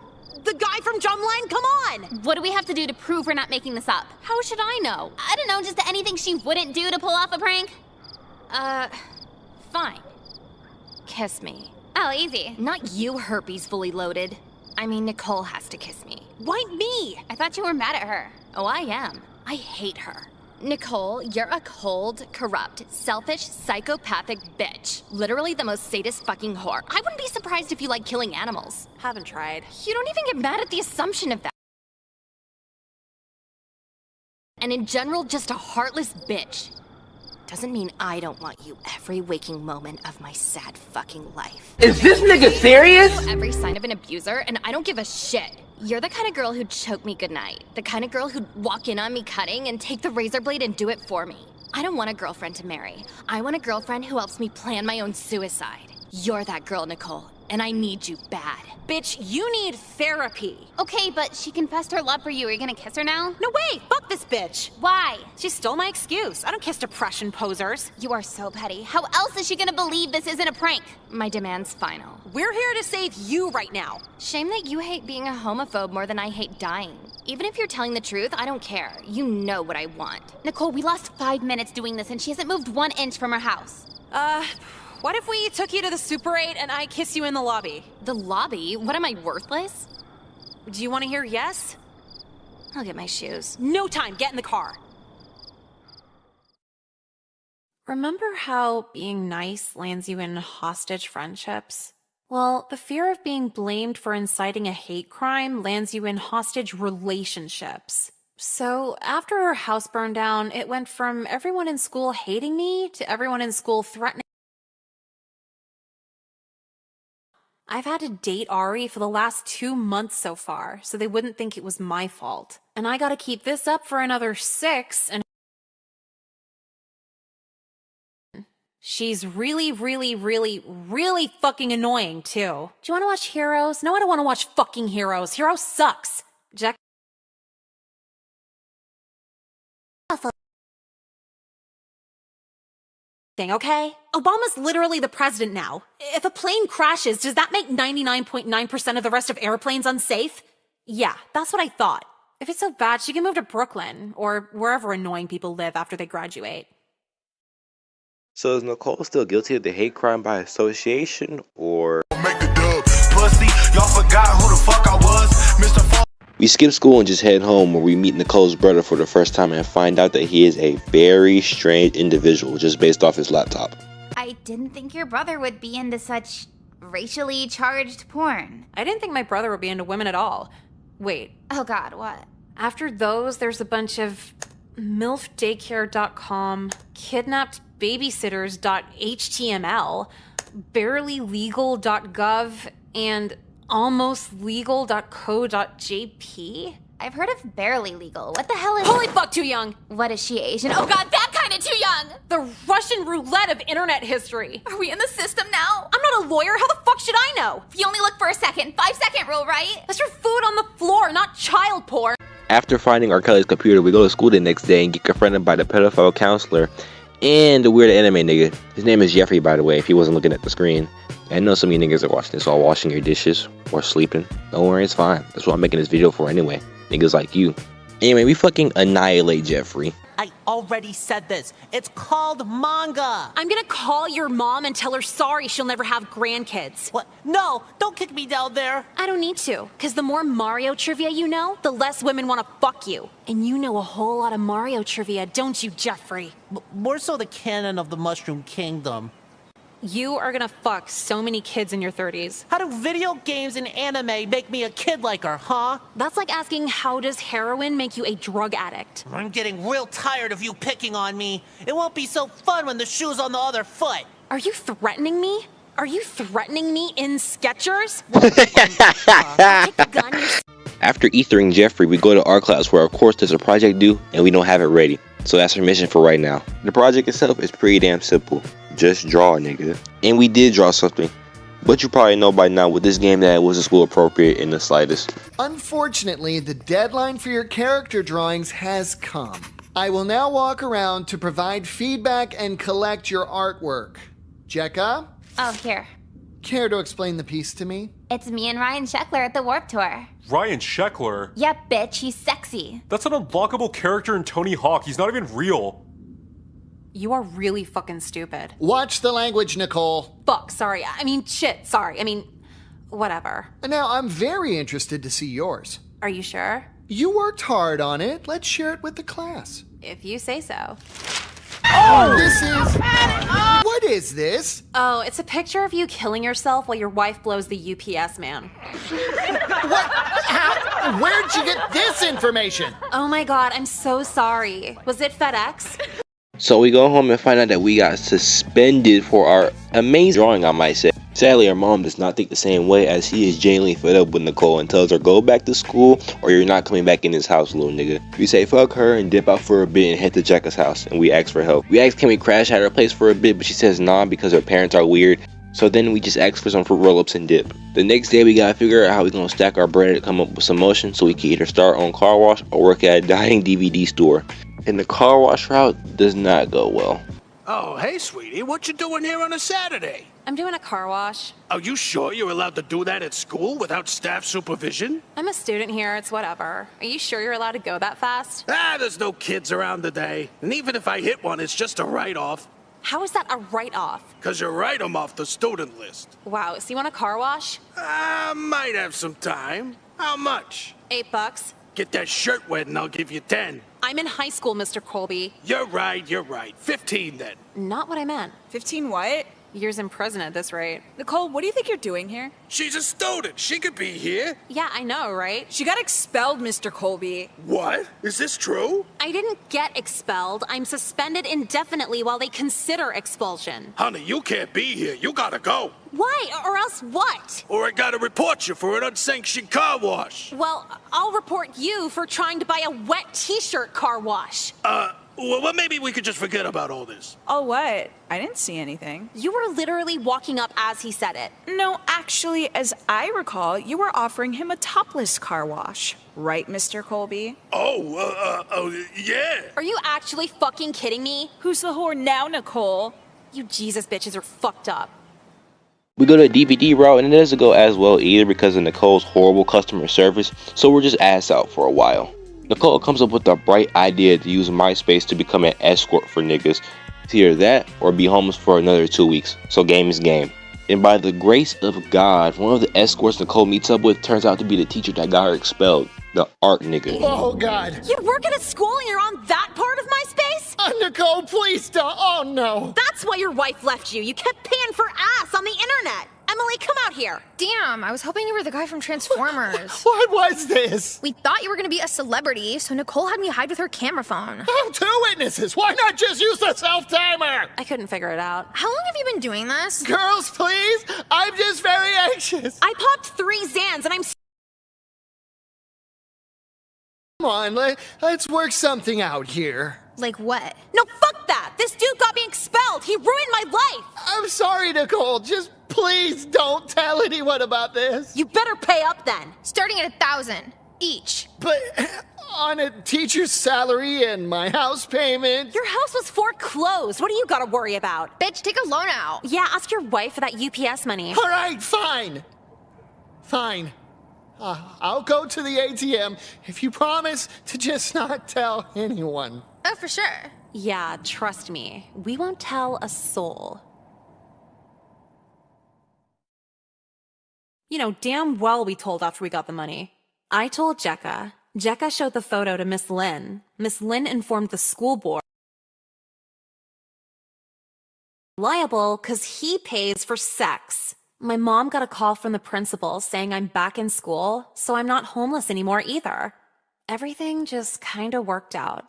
the guy from Drumline, come on! What do we have to do to prove we're not making this up? How should I know? I don't know, just anything she wouldn't do to pull off a prank? Fine. Kiss me. Oh, easy. Not you, herpes fully loaded. I mean, Nicole has to kiss me. Why me? I thought you were mad at her. Oh, I am. I hate her. Nicole, you're a cold, corrupt, selfish, psychopathic bitch. Literally the most sadist fucking whore. I wouldn't be surprised if you like killing animals. Haven't tried. You don't even get mad at the assumption of that. And in general, just a heartless bitch. Doesn't mean I don't want you every waking moment of my sad fucking life. Is this nigga serious? Every sign of an abuser, and I don't give a shit. You're the kind of girl who'd choke me goodnight. The kind of girl who'd walk in on me cutting and take the razor blade and do it for me. I don't want a girlfriend to marry. I want a girlfriend who helps me plan my own suicide. You're that girl, Nicole, and I need you bad. Bitch, you need therapy. Okay, but she confessed her love for you. Are you gonna kiss her now? No way! Fuck this bitch! Why? She stole my excuse. I don't kiss depression posers. You are so petty. How else is she gonna believe this isn't a prank? My demand's final. We're here to save you right now. Shame that you hate being a homophobe more than I hate dying. Even if you're telling the truth, I don't care. You know what I want. Nicole, we lost 5 minutes doing this and she hasn't moved 1 inch from her house. What if we took you to the Super 8 and I kiss you in the lobby? The lobby? What, am I worthless? Do you want to hear yes? I'll get my shoes. No time, get in the car. Remember how being nice lands you in hostage friendships? Well, the fear of being blamed for inciting a hate crime lands you in hostage relationships. So, after her house burned down, it went from everyone in school hating me to everyone in school threatening. I've had to date Ari for the last 2 months so far, so they wouldn't think it was my fault. And I gotta keep this up for another 6, and She's really, really, really, really fucking annoying, too. Do you want to watch Heroes? No, I don't want to watch fucking Heroes. Heroes sucks. Jack. Okay? Obama's literally the president now. If a plane crashes, does that make 99.9% of the rest of airplanes unsafe? Yeah, that's what I thought. If it's so bad, she can move to Brooklyn or wherever annoying people live after they graduate. So is Nicole still guilty of the hate crime by association, or? Pussy, y'all forgot who the fuck I was, Mr. We skip school and just head home where we meet Nicole's brother for the first time and find out that he is a very strange individual just based off his laptop. I didn't think your brother would be into such racially charged porn. I didn't think my brother would be into women at all. Wait. Oh god, what? After those, there's a bunch of milfdaycare.com, kidnappedbabysitters.html, barelylegal.gov, and almostlegal.co.jp. I've heard of barely legal. What the hell is— Holy fuck, too young! What is she, Asian? Oh god, that kind of too young! The Russian roulette of internet history. Are we in the system now? I'm not a lawyer, how the fuck should I know? If you only look for a second, 5-second rule, right? That's your food on the floor, not child porn. After finding R. Kelly's computer, we go to school the next day and get confronted by the pedophile counselor and the weird anime nigga. His name is Jeffrey, by the way, if he wasn't looking at the screen. I know some of you niggas are watching this while washing your dishes or sleeping. Don't worry, it's fine. That's what I'm making this video for anyway. Niggas like you. Anyway, we fucking annihilate Jeffrey. I already said this. It's called manga. I'm gonna call your mom and tell her sorry she'll never have grandkids. What? No, don't kick me down there. I don't need to, because the more Mario trivia you know, the less women want to fuck you. And you know a whole lot of Mario trivia, don't you, Jeffrey? More so the canon of the Mushroom Kingdom. You are gonna fuck so many kids in your 30s. How do video games and anime make me a kid like her, huh? That's like asking, how does heroin make you a drug addict? I'm getting real tired of you picking on me. It won't be so fun when the shoe's on the other foot. Are you threatening me? Are you threatening me in Skechers? After ethering Jeffrey, we go to our class where of course there's a project due and we don't have it ready. So that's our mission for right now. The project itself is pretty damn simple. Just draw, nigga. And we did draw something. But you probably know by now with this game that it wasn't school appropriate in the slightest. Unfortunately, the deadline for your character drawings has come. I will now walk around to provide feedback and collect your artwork. Jekka? Oh, here. Care to explain the piece to me? It's me and Ryan Sheckler at the Warp Tour. Ryan Sheckler? Yep, bitch, he's sexy. That's an unlockable character in Tony Hawk. He's not even real. You are really fucking stupid. Watch the language, Nicole. Fuck, sorry. I mean, shit, sorry. I mean, whatever. Now, I'm very interested to see yours. Are you sure? You worked hard on it. Let's share it with the class. If you say so. Oh! This is... What is this? Oh, it's a picture of you killing yourself while your wife blows the UPS man. What? How? Where'd you get this information? Oh my god, I'm so sorry. Was it FedEx? So we go home and find out that we got suspended for our amazing drawing, I might say. Sadly, our mom does not think the same way, as he is genuinely fed up with Nicole and tells her go back to school or you're not coming back in this house, little nigga. We say fuck her and dip out for a bit and head to Jekka's house, and we ask for help. We ask can we crash at her place for a bit, but she says nah because her parents are weird. So then we just ask for some fruit roll-ups and dip. The next day we gotta figure out how we gonna stack our bread to come up with some motion so we can either start our own car wash or work at a dying DVD store. And the car wash route does not go well. Oh, hey, sweetie, what you doing here on a Saturday? I'm doing a car wash. Are you sure you're allowed to do that at school without staff supervision? I'm a student here, it's whatever. Are you sure you're allowed to go that fast? There's no kids around today. And even if I hit one, it's just a write-off. How is that a write-off? Because you write them off the student list. Wow, so you want a car wash? I might have some time. How much? $8. Get that shirt wet and I'll give you 10. I'm in high school, Mr. Colby. You're right. 15 then. Not what I meant. 15 what? Years in prison at this rate. Nicole, what do you think you're doing here? She's a student. She could be here. Yeah, I know, right? She got expelled, Mr. Colby. What? Is this true? I didn't get expelled. I'm suspended indefinitely while they consider expulsion. Honey, you can't be here. You gotta go. Why? Or else what? Or I gotta report you for an unsanctioned car wash. Well, I'll report you for trying to buy a wet t-shirt car wash. Well, maybe we could just forget about all this. Oh, what? I didn't see anything. You were literally walking up as he said it. No, actually, as I recall, you were offering him a topless car wash. Right, Mr. Colby? Oh, yeah. Are you actually fucking kidding me? Who's the whore now, Nicole? You Jesus bitches are fucked up. We go to a DVD route, and it doesn't go as well either because of Nicole's horrible customer service, so we're just ass out for a while. Nicole comes up with the bright idea to use MySpace to become an escort for niggas. It's either that or be homeless for another 2 weeks, so game is game. And by the grace of God, one of the escorts Nicole meets up with turns out to be the teacher that got her expelled, the art nigga. Oh, God. You work at a school and you're on that part of MySpace? Nicole, please don't. Oh, no. That's why your wife left you. You kept paying for ass on the internet. Emily, come out here. Damn, I was hoping you were the guy from Transformers. What was this? We thought you were gonna be a celebrity, so Nicole had me hide with her camera phone. Oh, 2 witnesses. Why not just use the self-timer? I couldn't figure it out. How long have you been doing this? Girls, please. I'm just very anxious. I popped 3 Xans and I'm... Come on, let's work something out here. Like what? No, fuck that. This dude got me expelled. He ruined my life. I'm sorry, Nicole. Just please don't tell anyone about this. You better pay up then. Starting at 1,000 each. But on a teacher's salary and my house payment. Your house was foreclosed. What do you gotta worry about? Bitch, take a loan out. Yeah, ask your wife for that UPS money. All right, fine. Fine. I'll go to the ATM if you promise to just not tell anyone. Oh, for sure. Yeah, trust me. We won't tell a soul. You know, damn well we told after we got the money. I told Jekka. Jekka showed the photo to Miss Lynn. Miss Lynn informed the school board. Liable because he pays for sex. My mom got a call from the principal saying I'm back in school, so I'm not homeless anymore either. Everything just kinda worked out.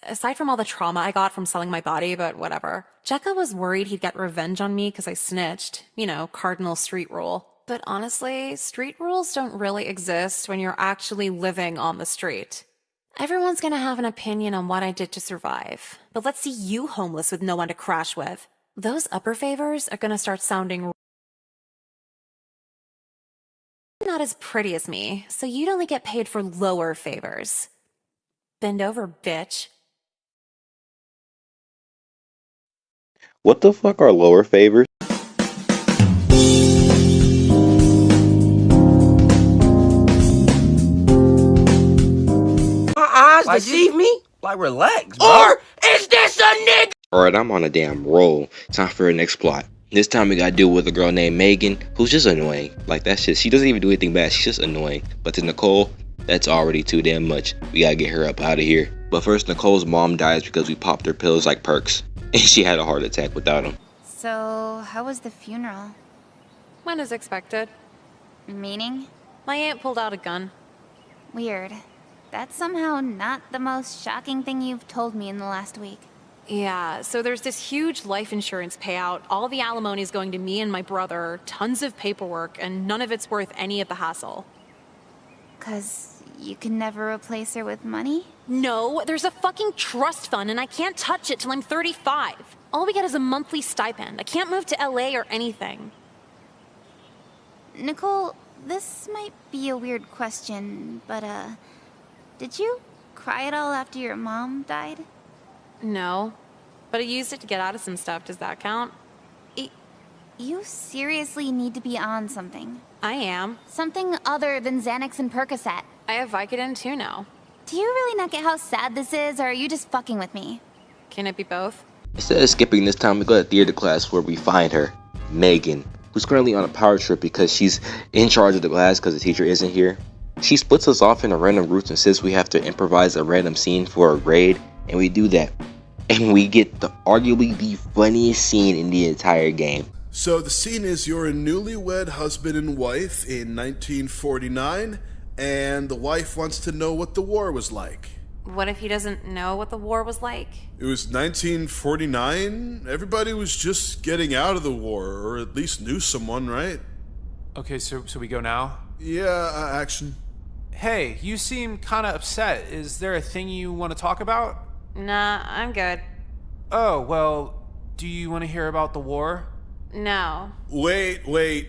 Aside from all the trauma I got from selling my body, but whatever. Jekka was worried he'd get revenge on me because I snitched. You know, cardinal street rule. But honestly, street rules don't really exist when you're actually living on the street. Everyone's gonna have an opinion on what I did to survive. But let's see you homeless with no one to crash with. Those upper favors are gonna start sounding not as pretty as me, so you'd only get paid for lower favors. Bend over, bitch. What the fuck are lower favors? My eyes deceive me? Like, relax, bro. Or is this a nigga? Alright, I'm on a damn roll. Time for an next plot. This time we gotta deal with a girl named Megan, who's just annoying. Like, that's just, she doesn't even do anything bad, she's just annoying. But to Nicole, that's already too damn much. We gotta get her up out of here. But first, Nicole's mom dies because we popped her pills like perks. And she had a heart attack without them. So, how was the funeral? When is expected? Meaning? My aunt pulled out a gun. Weird. That's somehow not the most shocking thing you've told me in the last week. Yeah, so there's this huge life insurance payout. All the alimony is going to me and my brother, tons of paperwork, and none of it's worth any of the hassle. 'Cause you can never replace her with money? No, there's a fucking trust fund and I can't touch it till I'm 35. All we get is a monthly stipend. I can't move to LA or anything. Nicole, this might be a weird question, but did you cry at all after your mom died? No, but I used it to get out of some stuff. Does that count? You seriously need to be on something. I am. Something other than Xanax and Percocet. I have Vicodin too now. Do you really not get how sad this is, or are you just fucking with me? Can it be both? Instead of skipping this time, we go to theater class where we find her, Megan, who's currently on a power trip because she's in charge of the class because the teacher isn't here. She splits us off into random routes and says we have to improvise a random scene for a grade, and we do that. And we get arguably the funniest scene in the entire game. So the scene is you're a newlywed husband and wife in 1949, and the wife wants to know what the war was like. What if he doesn't know what the war was like? It was 1949. Everybody was just getting out of the war, or at least knew someone, right? Okay, so we go now? Yeah, action. Hey, you seem kind of upset. Is there a thing you want to talk about? Nah, I'm good. Oh, well, do you want to hear about the war? No. Wait.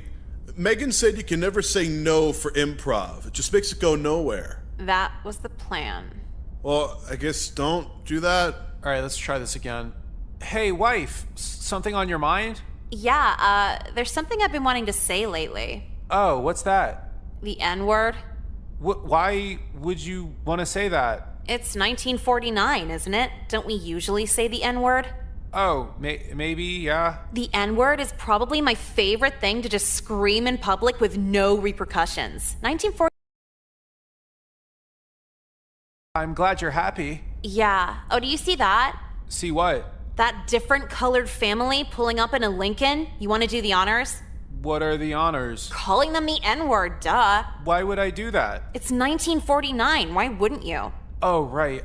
Megan said you can never say no for improv. It just makes it go nowhere. That was the plan. Well, I guess don't do that. All right, let's try this again. Hey, wife, something on your mind? Yeah, there's something I've been wanting to say lately. Oh, what's that? The N-word. Why would you want to say that? It's 1949, isn't it? Don't we usually say the N-word? Oh, maybe, yeah. The N-word is probably my favorite thing to just scream in public with no repercussions. 1940. I'm glad you're happy. Yeah. Oh, do you see that? See what? That different colored family pulling up in a Lincoln? You want to do the honors? What are the honors? Calling them the N-word, duh. Why would I do that? It's 1949. Why wouldn't you? Oh, right.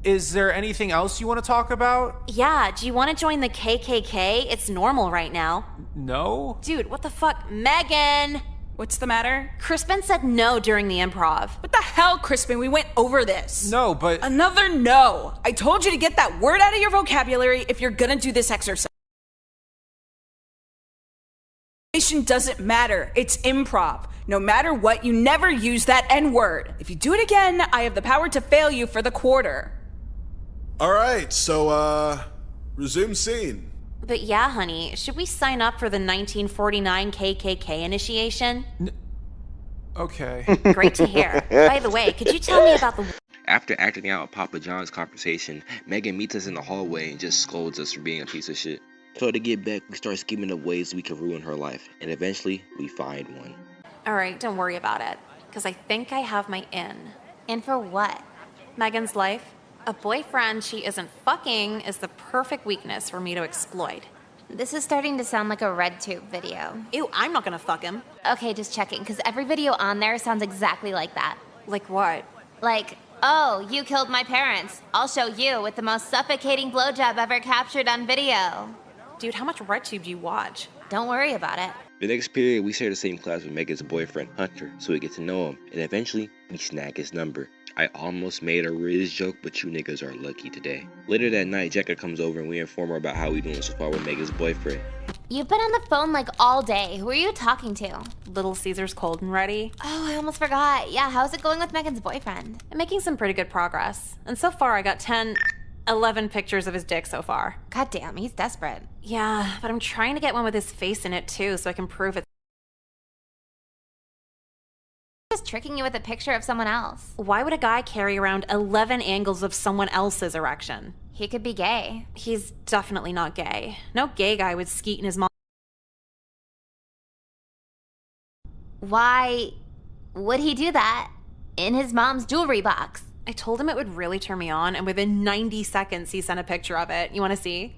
Is there anything else you want to talk about? Yeah, do you want to join the KKK? It's normal right now. No? Dude, what the fuck? Megan! What's the matter? Crispin said no during the improv. What the hell, Crispin? We went over this. No, but... Another no. I told you to get that word out of your vocabulary if you're gonna do this exercise. Doesn't matter. It's improv. No matter what, you never use that N-word. If you do it again, I have the power to fail you for the quarter. All right, so, resume scene. But yeah, honey, should we sign up for the 1949 KKK initiation? Okay. Great to hear. By the way, could you tell me about the... After acting out Papa John's conversation, Megan meets us in the hallway and just scolds us for being a piece of shit. So to get back, we start scheming up ways we can ruin her life, and eventually, we find one. Alright, don't worry about it, because I think I have my in. In for what? Megan's life. A boyfriend she isn't fucking is the perfect weakness for me to exploit. This is starting to sound like a RedTube video. Ew, I'm not gonna fuck him. Okay, just checking, because every video on there sounds exactly like that. Like what? Like, oh, you killed my parents. I'll show you with the most suffocating blowjob ever captured on video. Dude, how much RedTube do you watch? Don't worry about it. The next period, we share the same class with Megan's boyfriend, Hunter, so we get to know him, and eventually, we snag his number. I almost made a Riz joke, but you niggas are lucky today. Later that night, Jekka comes over and we inform her about how we doing so far with Megan's boyfriend. You've been on the phone like all day. Who are you talking to? Little Caesar's cold and ready. Oh, I almost forgot. Yeah, how's it going with Megan's boyfriend? I'm making some pretty good progress. And so far, I got 11 pictures of his dick so far. God damn, he's desperate. Yeah, but I'm trying to get one with his face in it too, so I can prove it. Just tricking you with a picture of someone else. Why would a guy carry around 11 angles of someone else's erection? He could be gay. He's definitely not gay. No gay guy would skeet in his mom. Why would he do that in his mom's jewelry box? I told him it would really turn me on, and within 90 seconds, he sent a picture of it. You want to see?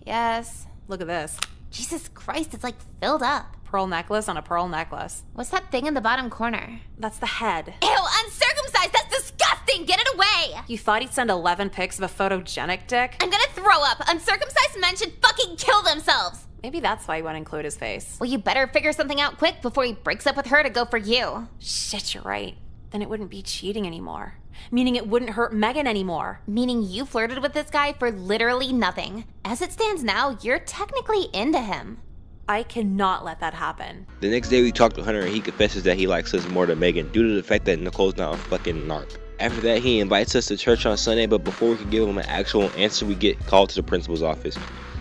Yes. Look at this. Jesus Christ, it's like filled up. Pearl necklace on a pearl necklace. What's that thing in the bottom corner? That's the head. Ew, uncircumcised! That's disgusting! Get it away! You thought he'd send 11 pics of a photogenic dick? I'm gonna throw up! Uncircumcised men should fucking kill themselves! Maybe that's why he wouldn't include his face. Well, you better figure something out quick before he breaks up with her to go for you. Shit, you're right. Then it wouldn't be cheating anymore. Meaning it wouldn't hurt Megan anymore. Meaning you flirted with this guy for literally nothing. As it stands now, you're technically into him. I cannot let that happen. The next day we talk to Hunter and he confesses that he likes us more than Megan due to the fact that Nicole's not a fucking narc. After that, he invites us to church on Sunday, but before we can give him an actual answer, we get called to the principal's office.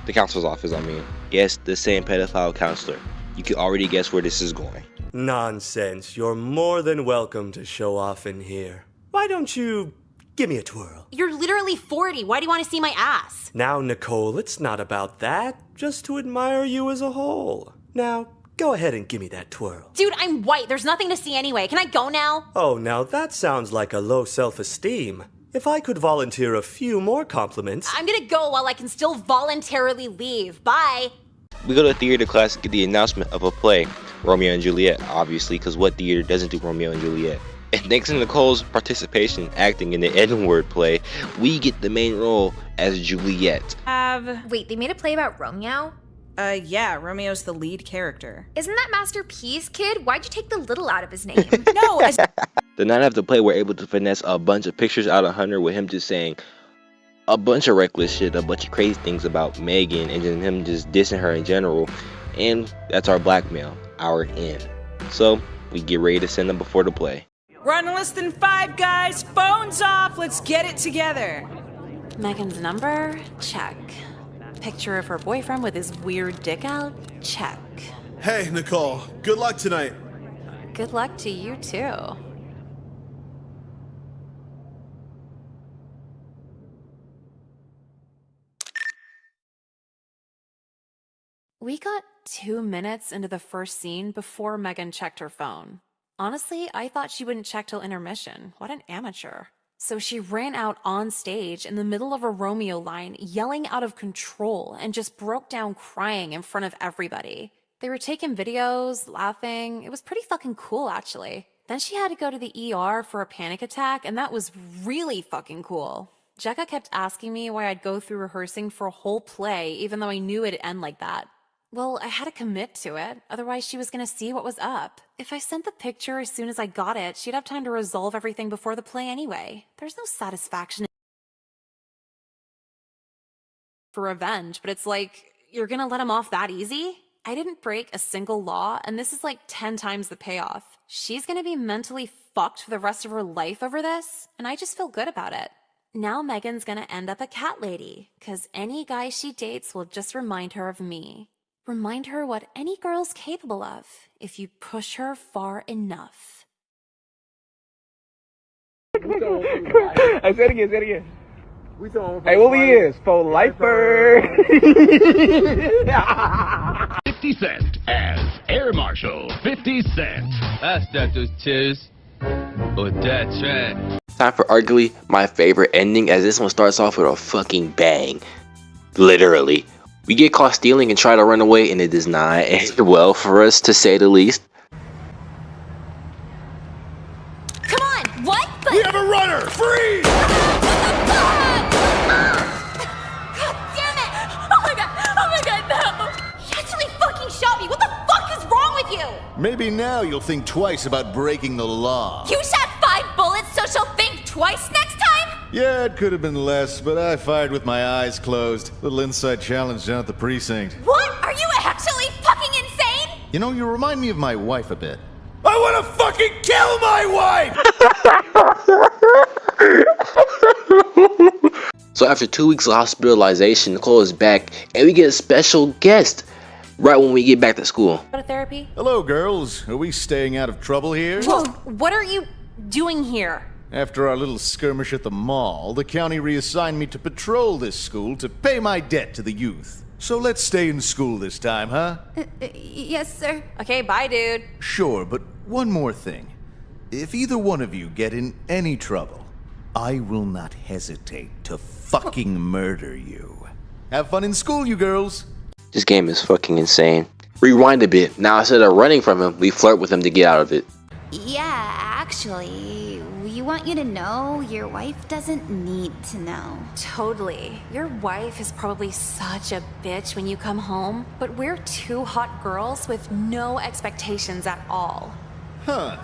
The counselor's office, I mean. Yes, the same pedophile counselor. You can already guess where this is going. Nonsense. You're more than welcome to show off in here. Why don't you give me a twirl? You're literally 40. Why do you want to see my ass? Now, Nicole, it's not about that. Just to admire you as a whole. Now, go ahead and give me that twirl. Dude, I'm white. There's nothing to see anyway. Can I go now? Oh, now that sounds like a low self-esteem. If I could volunteer a few more compliments... I'm gonna go while I can still voluntarily leave. Bye. We go to theater class and get the announcement of a play, Romeo and Juliet, obviously, because what theater doesn't do Romeo and Juliet? And thanks to Nicole's participation acting in the N-word play, we get the main role as Juliet. Wait, they made a play about Romeo? Yeah, Romeo's the lead character. Isn't that Master P's kid? Why'd you take the little out of his name? No, The night after play, we're able to finesse a bunch of pictures out of Hunter with him just saying a bunch of reckless shit, a bunch of crazy things about Megan, and then him just dissing her in general. And that's our blackmail, our in. So we get ready to send them before the play. We're on less than 5, guys. Phones off. Let's get it together. Megan's number? Check. Picture of her boyfriend with his weird dick out? Check. Hey, Nicole. Good luck tonight. Good luck to you, too. We got 2 minutes into the first scene before Megan checked her phone. Honestly, I thought she wouldn't check till intermission. What an amateur. So she ran out on stage in the middle of a Romeo line, yelling out of control, and just broke down crying in front of everybody. They were taking videos, laughing. It was pretty fucking cool, actually. Then she had to go to the ER for a panic attack, and that was really fucking cool. Jekka kept asking me why I'd go through rehearsing for a whole play, even though I knew it'd end like that. Well, I had to commit to it, otherwise she was gonna see what was up. If I sent the picture as soon as I got it, she'd have time to resolve everything before the play anyway. There's no satisfaction for revenge, but it's like, you're gonna let him off that easy? I didn't break a single law, and this is like 10 times the payoff. She's gonna be mentally fucked for the rest of her life over this, and I just feel good about it. Now Megan's gonna end up a cat lady, cause any guy she dates will just remind her of me. Remind her what any girl's capable of if you push her far enough. Hey, say it again. Hey, what we is? For lifer. 50 Cent as Air Marshal 50 Cent. That's Dr. Tiz. Or that track. Time for arguably my favorite ending, as this one starts off with a fucking bang. Literally. We get caught stealing and try to run away, and it does not end well for us, to say the least. Come on, what? We have a runner! Freeze! God damn it! Oh my god, no! He actually fucking shot me! What the fuck is wrong with you? Maybe now you'll think twice about breaking the law. You shot 5 bullets, so she'll think twice next time? Yeah, it could have been less, but I fired with my eyes closed. Little inside challenge down at the precinct. What? Are you actually fucking insane? You know, you remind me of my wife a bit. I want to fucking kill my wife! So after 2 weeks of hospitalization, Nicole is back, and we get a special guest right when we get back to school. Go to therapy? Hello, girls. Are we staying out of trouble here? Whoa, what are you doing here? After our little skirmish at the mall, the county reassigned me to patrol this school to pay my debt to the youth. So let's stay in school this time, huh? Yes, sir. Okay, bye, dude. Sure, but one more thing. If either one of you get in any trouble, I will not hesitate to fucking murder you. Have fun in school, you girls. This game is fucking insane. Rewind a bit. Now instead of running from him, we flirt with him to get out of it. Yeah, actually, we want you to know your wife doesn't need to know. Totally. Your wife is probably such a bitch when you come home, but we're 2 hot girls with no expectations at all. Huh.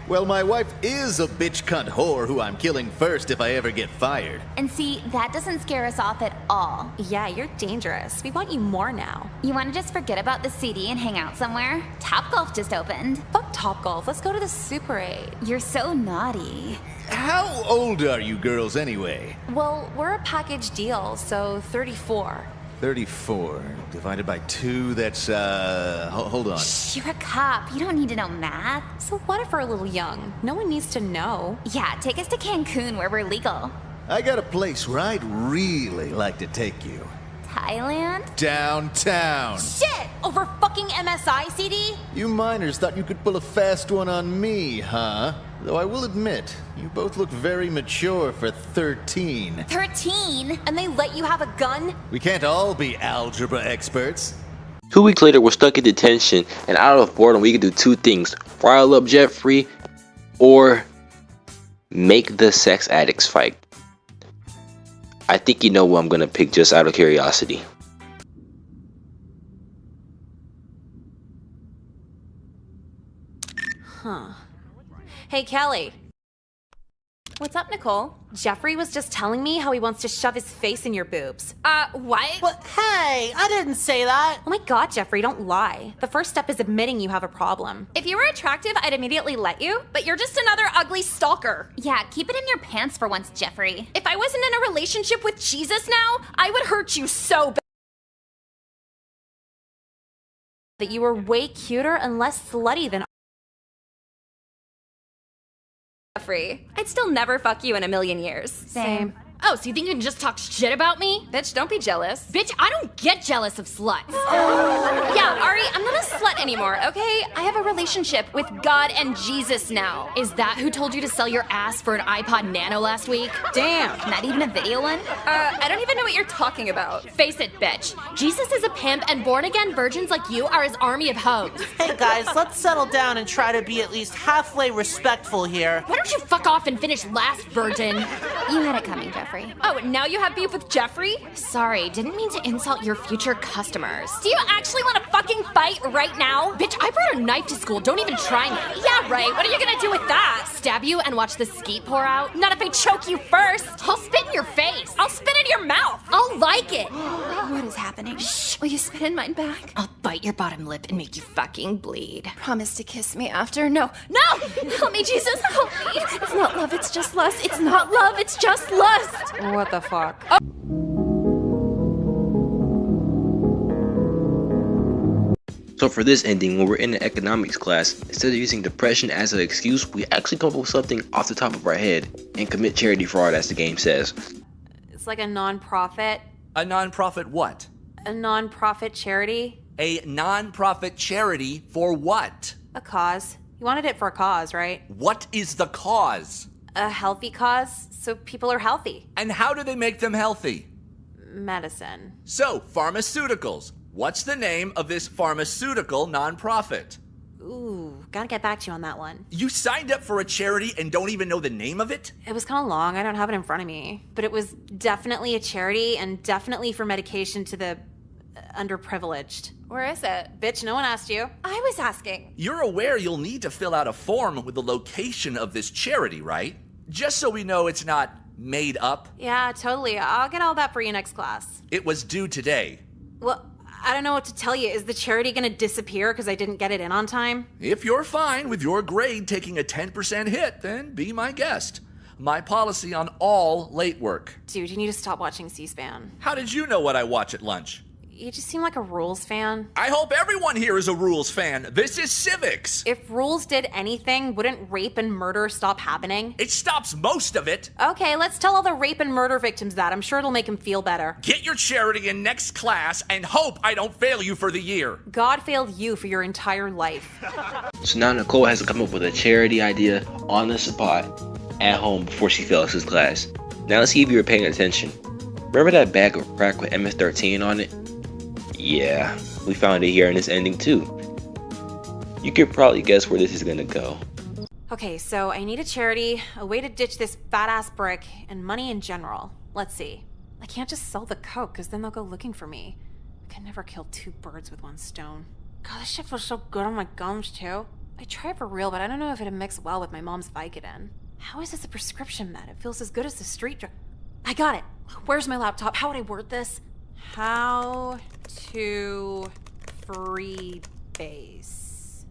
Well, my wife is a bitch cunt whore who I'm killing first if I ever get fired. And see, that doesn't scare us off at all. Yeah, you're dangerous. We want you more now. You want to just forget about the CD and hang out somewhere? Topgolf just opened. Fuck Topgolf. Let's go to the Super 8. You're so naughty. How old are you girls anyway? Well, we're a package deal, so 34. 34 divided by 2, that's, hold on. Shh, you're a cop. You don't need to know math. So what if we're a little young? No one needs to know. Yeah, take us to Cancun where we're legal. I got a place where I'd really like to take you. Thailand? Downtown. Shit! Over fucking MSI CD? You minors thought you could pull a fast one on me, huh? Though I will admit, you both look very mature for 13. 13? And they let you have a gun? We can't all be algebra experts. 2 weeks later, we're stuck in detention, and out of boredom, we can do 2 things. File up Jeffrey, or make the sex addicts fight. I think you know what I'm gonna pick just out of curiosity. Huh. Hey, Kelly. What's up, Nicole? Jeffrey was just telling me how he wants to shove his face in your boobs. What? But hey, I didn't say that. Oh my god, Jeffrey, don't lie. The first step is admitting you have a problem. If you were attractive, I'd immediately let you, but you're just another ugly stalker. Yeah, keep it in your pants for once, Jeffrey. If I wasn't in a relationship with Jesus now, I would hurt you so bad. That you were way cuter and less slutty than Jeffrey. I'd still never fuck you in a million years. Same. Oh, so you think you can just talk shit about me? Bitch, don't be jealous. Bitch, I don't get jealous of sluts. Yeah, Ari, I'm not a slut anymore, okay? I have a relationship with God and Jesus now. Is that who told you to sell your ass for an iPod Nano last week? Damn. Not even a video one? I don't even know what you're talking about. Face it, bitch. Jesus is a pimp and born-again virgins like you are his army of hoes. Hey guys, let's settle down and try to be at least halfway respectful here. Why don't you fuck off and finish last, virgin? You had it coming, Jeffrey. Oh, now you have beef with Jeffrey? Sorry, didn't mean to insult your future customers. Do you actually want to fucking fight right now? Bitch, I brought a knife to school. Don't even try me. Yeah, right. What are you gonna do with that? Stab you and watch the skeet pour out? Not if I choke you first. I'll spit in your face. I'll spit in your mouth. I'll like it. What is happening? Shh. Will you spit in mine back? I'll bite your bottom lip and make you fucking bleed. Promise to kiss me after. No. No! Help me, Jesus. Help me. It's not love. It's just lust. It's not love. It's just lust. What the fuck? Oh. So for this ending, when we're in an economics class, instead of using depression as an excuse, we actually come up with something off the top of our head and commit charity fraud, as the game says. It's like a non-profit. A non-profit what? A non-profit charity. A non-profit charity for what? A cause. You wanted it for a cause, right? What is the cause? A healthy cause, so people are healthy. And how do they make them healthy? Medicine. So, pharmaceuticals. What's the name of this pharmaceutical nonprofit? Ooh, gotta get back to you on that one. You signed up for a charity and don't even know the name of it? It was kind of long, I don't have it in front of me. But it was definitely a charity and definitely for medication to the underprivileged. Where is it? Bitch, no one asked you. I was asking. You're aware you'll need to fill out a form with the location of this charity, right? Just so we know it's not made up. Yeah, totally. I'll get all that for you next class. It was due today. Well, I don't know what to tell you. Is the charity gonna disappear because I didn't get it in on time? If you're fine with your grade taking a 10% hit, then be my guest. My policy on all late work. Dude, you need to stop watching C-SPAN. How did you know what I watch at lunch? You just seem like a rules fan. I hope everyone here is a rules fan. This is civics. If rules did anything, wouldn't rape and murder stop happening? It stops most of it. Okay, let's tell all the rape and murder victims that. I'm sure it'll make them feel better. Get your charity in next class and hope I don't fail you for the year. God failed you for your entire life. So now Nicole has to come up with a charity idea on the spot at home before she fails this class. Now let's see if you were paying attention. Remember that bag of crack with MS-13 on it? Yeah, we found it here in this ending too. You could probably guess where this is gonna go. Okay, so I need a charity, a way to ditch this badass brick, and money in general. Let's see. I can't just sell the coke, because then they'll go looking for me. I can never kill two birds with one stone. God, this shit feels so good on my gums, too. I try it for real, but I don't know if it'd mix well with my mom's Vicodin. How is this a prescription med? It feels as good as the street drug. I got it! Where's my laptop? How would I word this? How to freebase.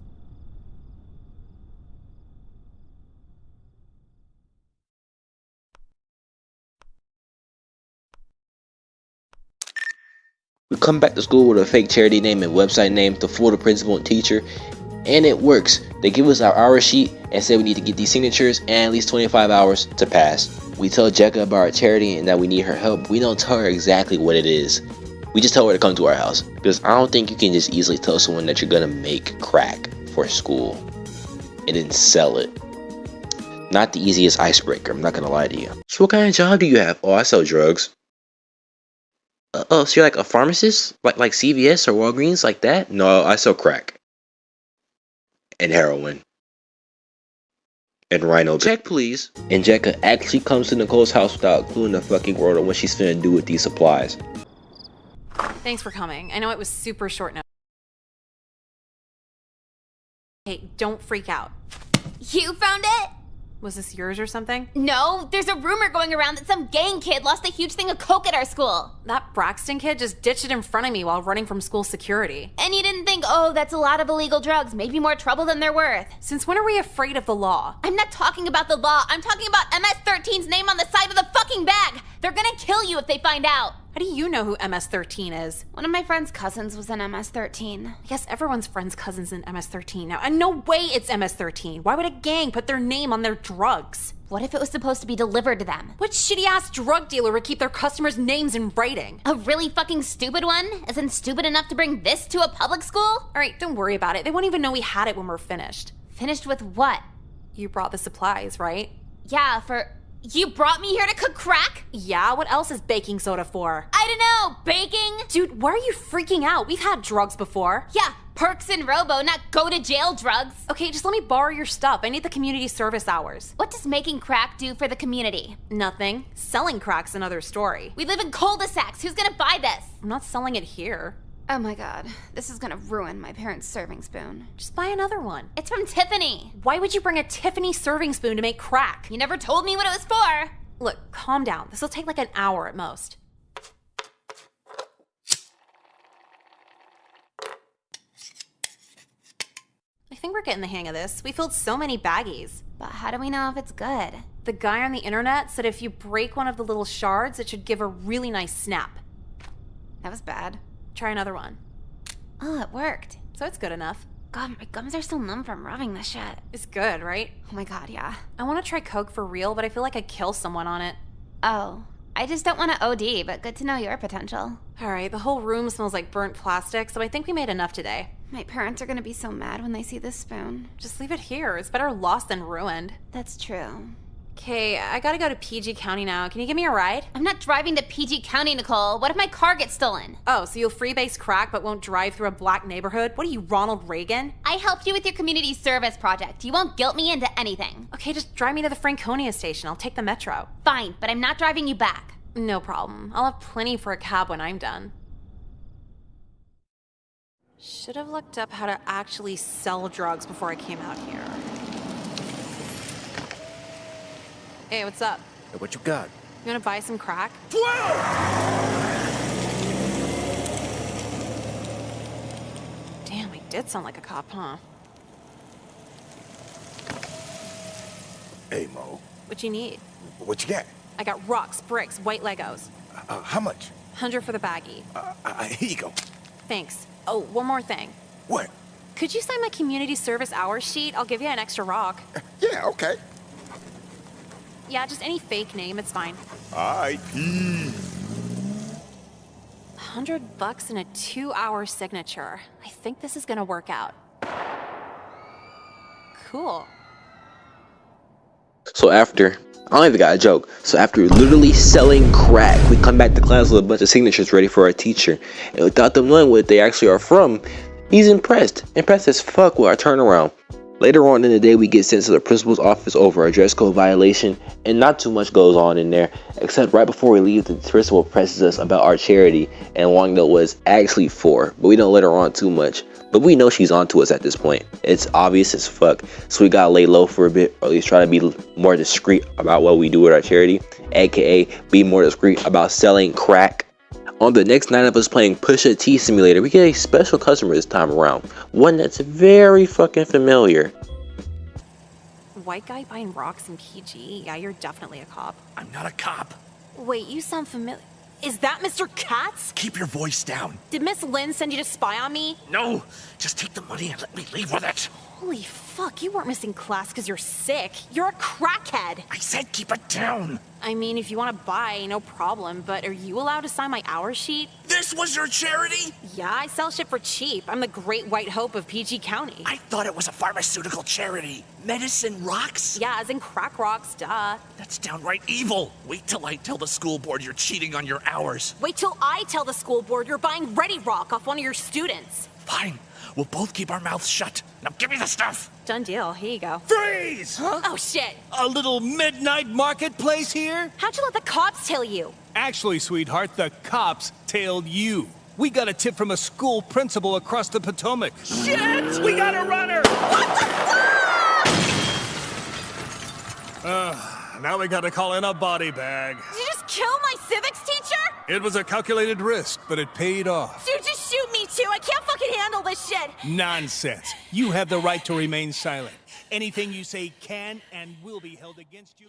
We come back to school with a fake charity name and website name to fool the principal and teacher, and it works. They give us our hour sheet and say we need to get these signatures and at least 25 hours to pass. We tell Jekka about our charity and that we need her help. We don't tell her exactly what it is. We just tell her to come to our house, because I don't think you can just easily tell someone that you're gonna make crack for school and then sell it. Not the easiest icebreaker, I'm not gonna lie to you. So what kind of job do you have? Oh, I sell drugs. Oh, so you're like a pharmacist? Like CVS or Walgreens, like that? No, I sell crack. And heroin. And rhino. Check, please. And Jekka actually comes to Nicole's house without a clue in the fucking world on what she's finna do with these supplies. Thanks for coming. I know it was super short notice. Hey, don't freak out. You found it? Was this yours or something? No, there's a rumor going around that some gang kid lost a huge thing of coke at our school. That Braxton kid just ditched it in front of me while running from school security. And you didn't think, oh, that's a lot of illegal drugs, maybe more trouble than they're worth. Since when are we afraid of the law? I'm not talking about the law, I'm talking about MS-13's name on the side of the fucking bag. They're gonna kill you if they find out. How do you know who MS-13 is? One of my friend's cousins was in MS-13. I guess everyone's friend's cousin's in MS-13 now. And no way it's MS-13. Why would a gang put their name on their drugs? What if it was supposed to be delivered to them? What shitty-ass drug dealer would keep their customers' names in writing? A really fucking stupid one? As in stupid enough to bring this to a public school? All right, don't worry about it. They won't even know we had it when we're finished. Finished with what? You brought the supplies, right? Yeah, You brought me here to cook crack? Yeah, what else is baking soda for? I don't know, baking? Dude, why are you freaking out? We've had drugs before. Yeah, perks and robo, not go to jail drugs. Okay, just let me borrow your stuff. I need the community service hours. What does making crack do for the community? Nothing. Selling crack's another story. We live in cul-de-sacs. Who's gonna buy this? I'm not selling it here. Oh my god, this is gonna ruin my parents' serving spoon. Just buy another one. It's from Tiffany. Why would you bring a Tiffany serving spoon to make crack? You never told me what it was for. Look, calm down. This'll take like an hour at most. I think we're getting the hang of this. We filled so many baggies. But how do we know if it's good? The guy on the internet said if you break one of the little shards, it should give a really nice snap. That was bad. Try another one. Oh, it worked. So it's good enough. God, my gums are still numb from rubbing this shit. It's good, right? Oh my god, yeah. I want to try Coke for real, but I feel like I'd kill someone on it. Oh, I just don't want to OD, but good to know your potential. All right, the whole room smells like burnt plastic, so I think we made enough today. My parents are gonna be so mad when they see this spoon. Just leave it here. It's better lost than ruined. That's true. Okay, I gotta go to PG County now. Can you give me a ride? I'm not driving to PG County, Nicole. What if my car gets stolen? Oh, so you'll freebase crack but won't drive through a black neighborhood? What are you, Ronald Reagan? I helped you with your community service project. You won't guilt me into anything. Okay, just drive me to the Franconia station. I'll take the metro. Fine, but I'm not driving you back. No problem. I'll have plenty for a cab when I'm done. Should have looked up how to actually sell drugs before I came out here. Hey, what's up? Hey, what you got? You wanna buy some crack? 12! Damn, I did sound like a cop, huh? Hey, Mo. What you need? What you got? I got rocks, bricks, white Legos. How much? 100 for the baggie. Here you go. Thanks. Oh, one more thing. What? Could you sign my community service hours sheet? I'll give you an extra rock. Yeah, okay. Yeah, just any fake name, it's fine. IP. $100 and a 2-hour signature. I think this is gonna work out. Cool. So after, I don't even got a joke. So after literally selling crack, we come back to class with a bunch of signatures ready for our teacher. And without them knowing what they actually are from, he's impressed. Impressed as fuck with our turnaround. Later on in the day, we get sent to the principal's office over a dress code violation, and not too much goes on in there, except right before we leave, the principal presses us about our charity and wanting to know what it's actually for, but we don't let her on too much. But we know she's on to us at this point. It's obvious as fuck, so we gotta lay low for a bit, or at least try to be more discreet about what we do with our charity, aka be more discreet about selling crack. On the next night of us playing Pusha T Simulator, we get a special customer this time around. One that's very fucking familiar. White guy buying rocks in PG? Yeah, you're definitely a cop. I'm not a cop. Wait, you sound familiar. Is that Mr. Katz? Keep your voice down. Did Miss Lynn send you to spy on me? No, just take the money and let me leave with it. Holy fuck, you weren't missing class because you're sick. You're a crackhead. I said keep it down. I mean, if you want to buy, no problem, but are you allowed to sign my hour sheet? This was your charity? Yeah, I sell shit for cheap. I'm the great white hope of PG County. I thought it was a pharmaceutical charity. Medicine rocks? Yeah, as in crack rocks, duh. That's downright evil. Wait till I tell the school board you're cheating on your hours. Wait till I tell the school board you're buying Ready Rock off one of your students. Fine. We'll both keep our mouths shut. Now give me the stuff. Done deal. Here you go. Freeze! Huh? Oh, shit. A little midnight marketplace here? How'd you let the cops tail you? Actually, sweetheart, the cops tailed you. We got a tip from a school principal across the Potomac. Shit! We got a runner! What the fuck? Now we gotta call in a body bag. Did you just kill my civics teacher? It was a calculated risk, but it paid off. Dude, just shoot me too. I can't fucking handle this shit. Nonsense. You have the right to remain silent. Anything you say can and will be held against you.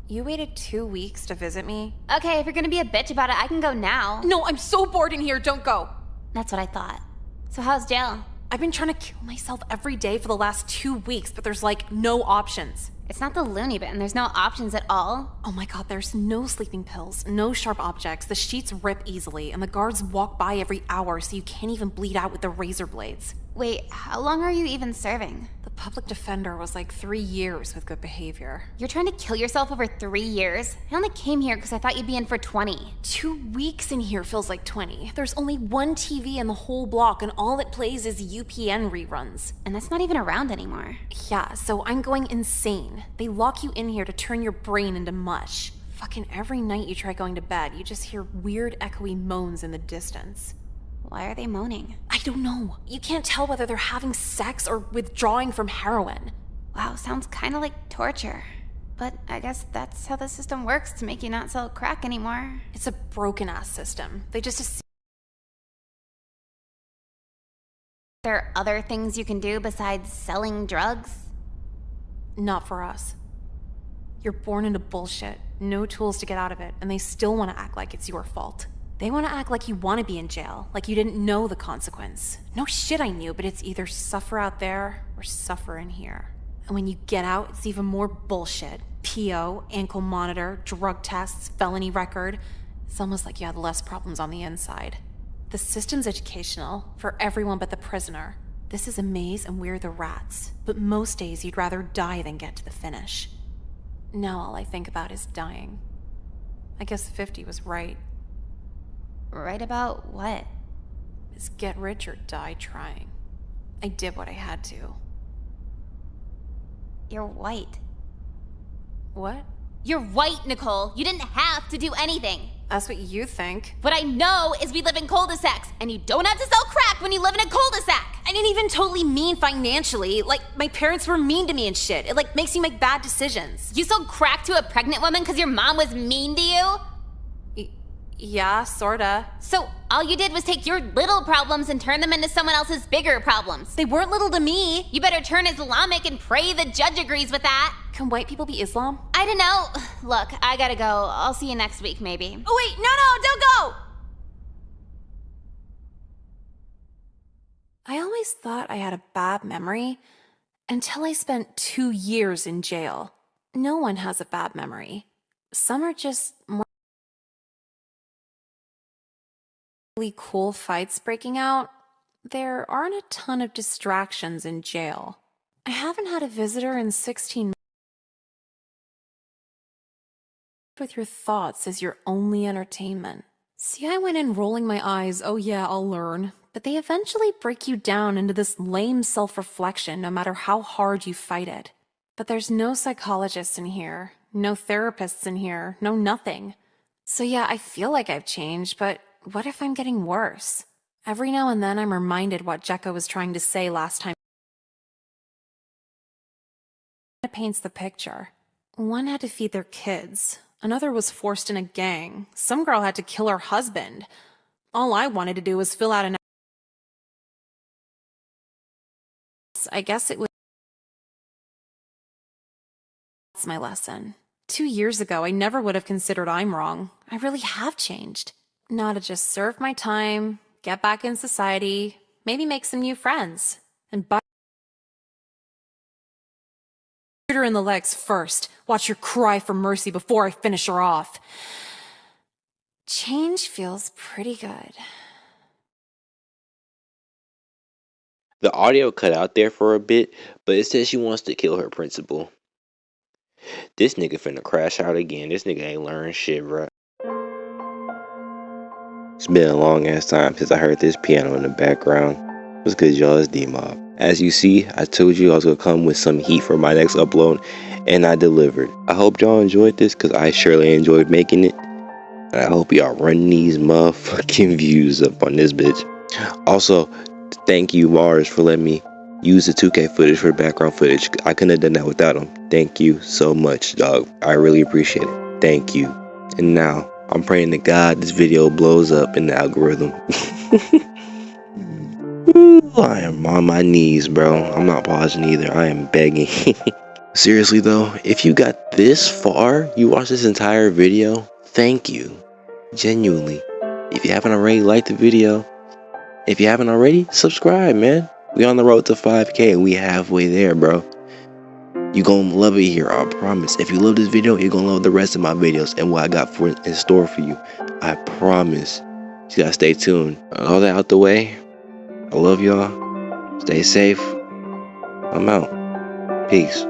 You waited 2 weeks to visit me? Okay, if you're gonna be a bitch about it, I can go now. No, I'm so bored in here. Don't go. That's what I thought. So how's jail? I've been trying to kill myself every day for the last 2 weeks, but there's like no options. It's not the loony bin. There's no options at all. Oh my god, there's no sleeping pills, no sharp objects, the sheets rip easily, and the guards walk by every hour so you can't even bleed out with the razor blades. Wait, how long are you even serving? The public defender was like 3 years with good behavior. You're trying to kill yourself over 3 years? I only came here because I thought you'd be in for 20. 2 weeks in here feels like 20. There's only one TV in the whole block and all it plays is UPN reruns. And that's not even around anymore. Yeah, so I'm going insane. They lock you in here to turn your brain into mush. Fucking every night you try going to bed, you just hear weird echoey moans in the distance. Why are they moaning? I don't know. You can't tell whether they're having sex or withdrawing from heroin. Wow, sounds kind of like torture. But I guess that's how the system works to make you not sell crack anymore. It's a broken-ass system. They just assume there are other things you can do besides selling drugs? Not for us. You're born into bullshit, no tools to get out of it, and they still want to act like it's your fault. They want to act like you want to be in jail, like you didn't know the consequence. No shit, I knew, but it's either suffer out there or suffer in here. And when you get out, it's even more bullshit. PO, ankle monitor, drug tests, felony record. It's almost like you had less problems on the inside. The system's educational, for everyone but the prisoner. This is a maze and we're the rats. But most days you'd rather die than get to the finish. Now all I think about is dying. I guess 50 was right. Right about what? Is get rich or die trying. I did what I had to. You're white. What? You're white, Nicole. You didn't have to do anything. That's what you think. What I know is we live in cul-de-sacs, and you don't have to sell crack when you live in a cul-de-sac. I didn't even totally mean financially. Like, my parents were mean to me and shit. It, like, makes you make bad decisions. You sold crack to a pregnant woman because your mom was mean to you? Yeah, sorta. So all you did was take your little problems and turn them into someone else's bigger problems. They weren't little to me. You better turn Islamic and pray the judge agrees with that. Can white people be Islam? I don't know. Look, I gotta go. I'll see you next week, maybe. Oh wait, no, don't go! I always thought I had a bad memory until I spent 2 years in jail. No one has a bad memory. Some are just more really cool fights breaking out. There aren't a ton of distractions in jail. I haven't had a visitor in 16 months. With your thoughts as your only entertainment. See, I went in rolling my eyes, oh yeah, I'll learn. But they eventually break you down into this lame self-reflection no matter how hard you fight it. But there's no psychologists in here, no therapists in here, no nothing. So yeah, I feel like I've changed, but what if I'm getting worse? Every now and then I'm reminded what Jekka was trying to say last time. It paints the picture. One had to feed their kids. Another was forced in a gang. Some girl had to kill her husband. All I wanted to do was fill out an... I guess it was... That's my lesson. 2 years ago, I never would have considered I'm wrong. I really have changed. Now to just serve my time, get back in society, maybe make some new friends, and shoot her in the legs first. Watch her cry for mercy before I finish her off. Change feels pretty good. The audio cut out there for a bit, but it says she wants to kill her principal. This nigga finna crash out again. This nigga ain't learned shit, bruh. It's been a long ass time since I heard this piano in the background. What's good, y'all? It's Dmobb. As you see, I told you I was gonna come with some heat for my next upload, and I delivered. I hope y'all enjoyed this, because I surely enjoyed making it. And I hope y'all run these motherfucking views up on this bitch. Also, thank you, Mars, for letting me use the 2K footage for the background footage. I couldn't have done that without him. Thank you so much, dog. I really appreciate it. Thank you. And now, I'm praying to God this video blows up in the algorithm. I am on my knees, bro. I'm not pausing either. I am begging. Seriously though, if you got this far, you watched this entire video, thank you. Genuinely. If you haven't already, like the video. If you haven't already, subscribe, man. We on the road to 5K and we halfway there, bro. You gonna love it here, I promise. If you love this video, you're gonna love the rest of my videos and what I got in store for you. I promise. You gotta stay tuned. All that out the way. I love y'all. Stay safe. I'm out. Peace.